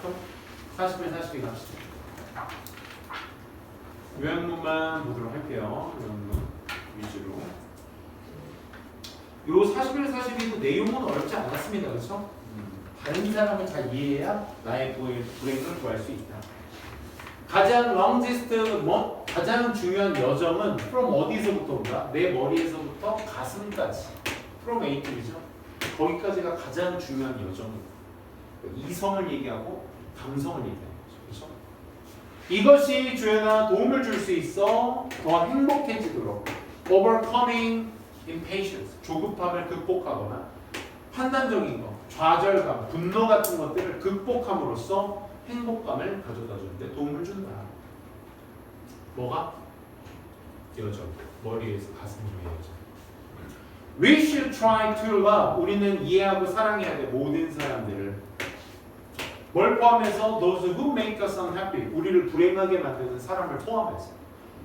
Speaker 1: 41, 42 갑시다. 요약문만 보도록 할게요. 요약문 위주로. 요 41, 42도 내용은 어렵지 않았습니다. 그렇죠? 다른 사람을 잘 이해해야 나의 불행을 구할 수 있다. 가장 longest, 가장 중요한 여정은 from 어디서부터 온다? 내 머리에서부터 가슴까지. from A to B죠. 거기까지가 가장 중요한 여정입니다. 이성을 얘기하고 감성을 얘기하는 거죠. 그렇죠? 이것이 주연아 도움을 줄 수 있어 더 행복해지도록 overcoming impatience 조급함을 극복하거나 판단적인 거 좌절감 분노 같은 것들을 극복함으로써 행복감을 가져다 주는데 도움을 준다. 뭐가? 여정 머리에서 가슴으로 여정. We should try to love. 우리는 이해하고 사랑해야 돼. 모든 사람들을. 뭘 포함해서? Those who make us unhappy. 우리를 불행하게 만드는 사람을 포함해서.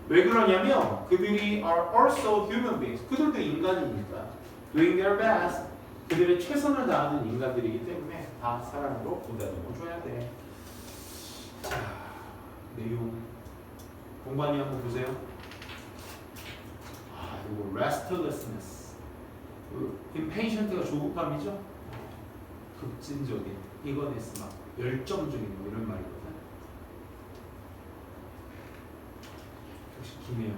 Speaker 1: 왜 그러냐면 그들이 are also human beings. 그들도 인간이니까. Doing their best. 그들의 최선을 다하는 인간들이기 때문에 다 사랑으로 보다듬어줘야 돼. 자, 내용 공관이 한번 보세요. 이거 restlessness. impatient가 조급함이죠. 급진적인, eagerness 막 열정적인 뭐 이런 말이거든. 역시 기네요.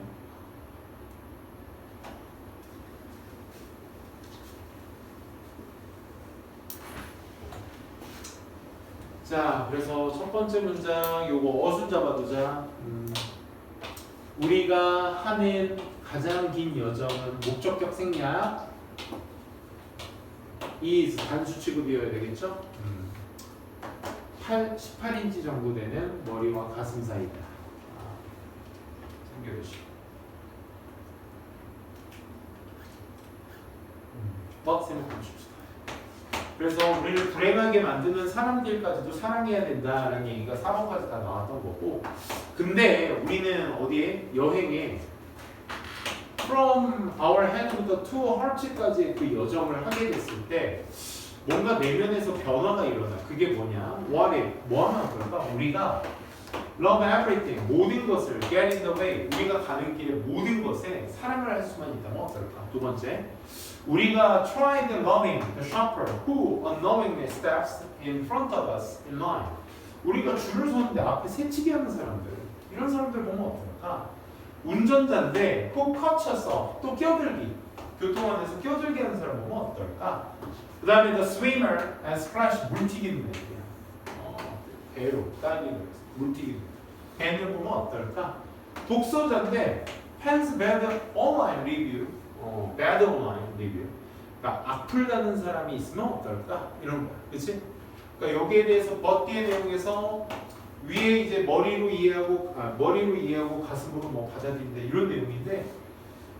Speaker 1: 자, 그래서 첫 번째 문장 요거 어순 잡아두자. 우리가 하는 가장 긴 여정은 목적격 생략 is 단수 취급이어야 되겠죠? 18인치 정도 되는 머리와 가슴 사이다. 생겨주시고. 생각해봅시다. 그래서 우리를 불행하게 만드는 사람들까지도 사랑해야 된다라는 얘기가 4번까지 다 나왔던 거고, 근데 우리는 어디에? 여행에 from our hand부터 to heart까지의 그 여정을 하게 됐을 때 뭔가 내면에서 변화가 일어나. 그게 뭐냐? 뭐 하면 어떨까? 우리가 love everything, 모든 것을 get in the way, 우리가 가는 길에 모든 것에 사랑을 할 수만 있다면 어떨까? 두 번째, 우리가 try the loving the shopper who unknowingly steps in front of us in line. 우리가 줄을 서는데 앞에 새치기 하는 사람들, 이런 사람들 보면 어떨까? 운전자인데 꼭 커쳐서 또 껴들기, 교통 안에서 껴들기 하는 사람 보면 어떨까? 그 다음에 the swimmer and splash, 물 튀기는 애들이야. 배로 따기는 물 튀기는 애들 보면 어떨까? 독서자인데 펜스 bad online review, bad online review. 그러니까 악플 다는 사람이 있으면 어떨까? 이런 거야, 그렇지? 그러니까 여기에 대해서 버티의 내용에서 위에 이제 머리로 이해하고 가슴으로 뭐 받아들인다 이런 내용인데,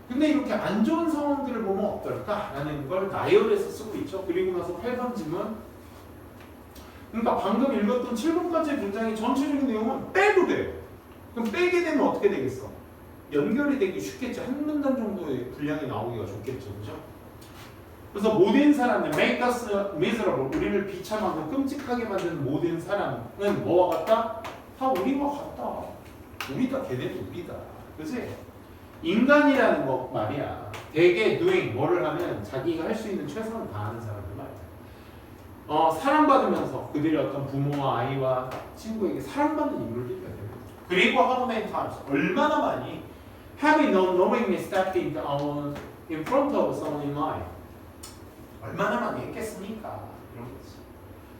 Speaker 1: 근데 이렇게 안 좋은 상황들을 보면 어떨까라는 걸 나열해서 쓰고 있죠. 그리고 나서 8번 질문. 그러니까 방금 읽었던 7번까지의 문장의 전체적인 내용은 빼도 돼요. 그럼 빼게 되면 어떻게 되겠어? 연결이 되기 쉽겠죠. 한 문단 정도의 분량이 나오기가 좋겠죠, 그죠? 그래서 모든 사람들 make us miserable 우리를 비참하고 끔찍하게 만드는 모든 사람은 뭐와 같다? 다 우리와 같다. 우리다 걔네도 우리다. 그치? 인간이라는 거 말이야. 되게 doing 뭐를 하면 자기가 할 수 있는 최선을 다하는 사람들 말이야. 사랑받으면서 그들이 어떤 부모와 아이와 친구에게 사랑받는 인물들이 돼요. 그리고 how many times 얼마나 많이 having no knowingly stepped in front of someone in line 얼마나 많이 했겠습니까? 이런 거지.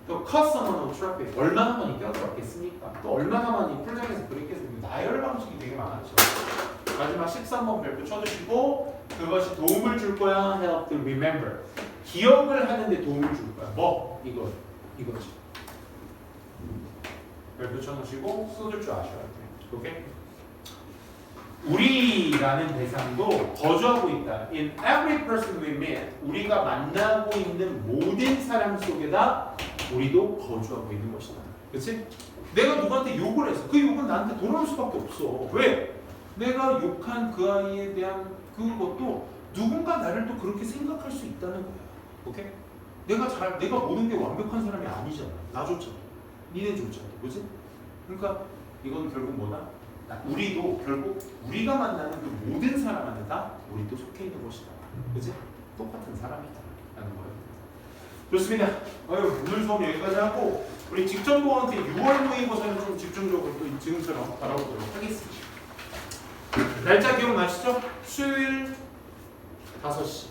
Speaker 1: 또 cause someone on traffic 얼마나 많이 껴들었겠습니까? 또 얼마나 많이 풀장에서 그랬겠습니까? 나열 방식이 되게 많았죠. 마지막 13번 별표 쳐주시고 그것이 도움을 줄 거야. help to remember 기억을 하는데 도움을 줄 거야. 뭐? 이거지. 별표 쳐놓으시고 쏟을 줄 아셔야 돼요. 오케이? 우리라는 대상도 거주하고 있다. In every person we meet, 우리가 만나고 있는 모든 사람 속에다 우리도 거주하고 있는 것이다. 그렇지? 내가 누구한테 욕을 했어. 그 욕은 나한테 돌아올 수밖에 없어. 왜? 내가 욕한 그 아이에 대한 그것도 누군가 나를 또 그렇게 생각할 수 있다는 거야. 오케이? 내가 모든 게 완벽한 사람이 아니잖아. 나조차. 니네조차. 그렇지? 그러니까 이건 결국 뭐다? 우리도 결국 우리가 만나는 그 모든 사람한테 다 우리도 속해 있는 것이다. 그치? 똑같은 사람이다. 라는 거예요. 좋습니다. 오늘 수업 여기까지 하고 우리 직전보한테 6월 모의고사는 좀 집중적으로 또 지금처럼 알아보도록 하겠습니다. 날짜 기억나시죠? 수요일 5시.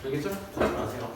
Speaker 1: 알겠죠? 하지 마세요.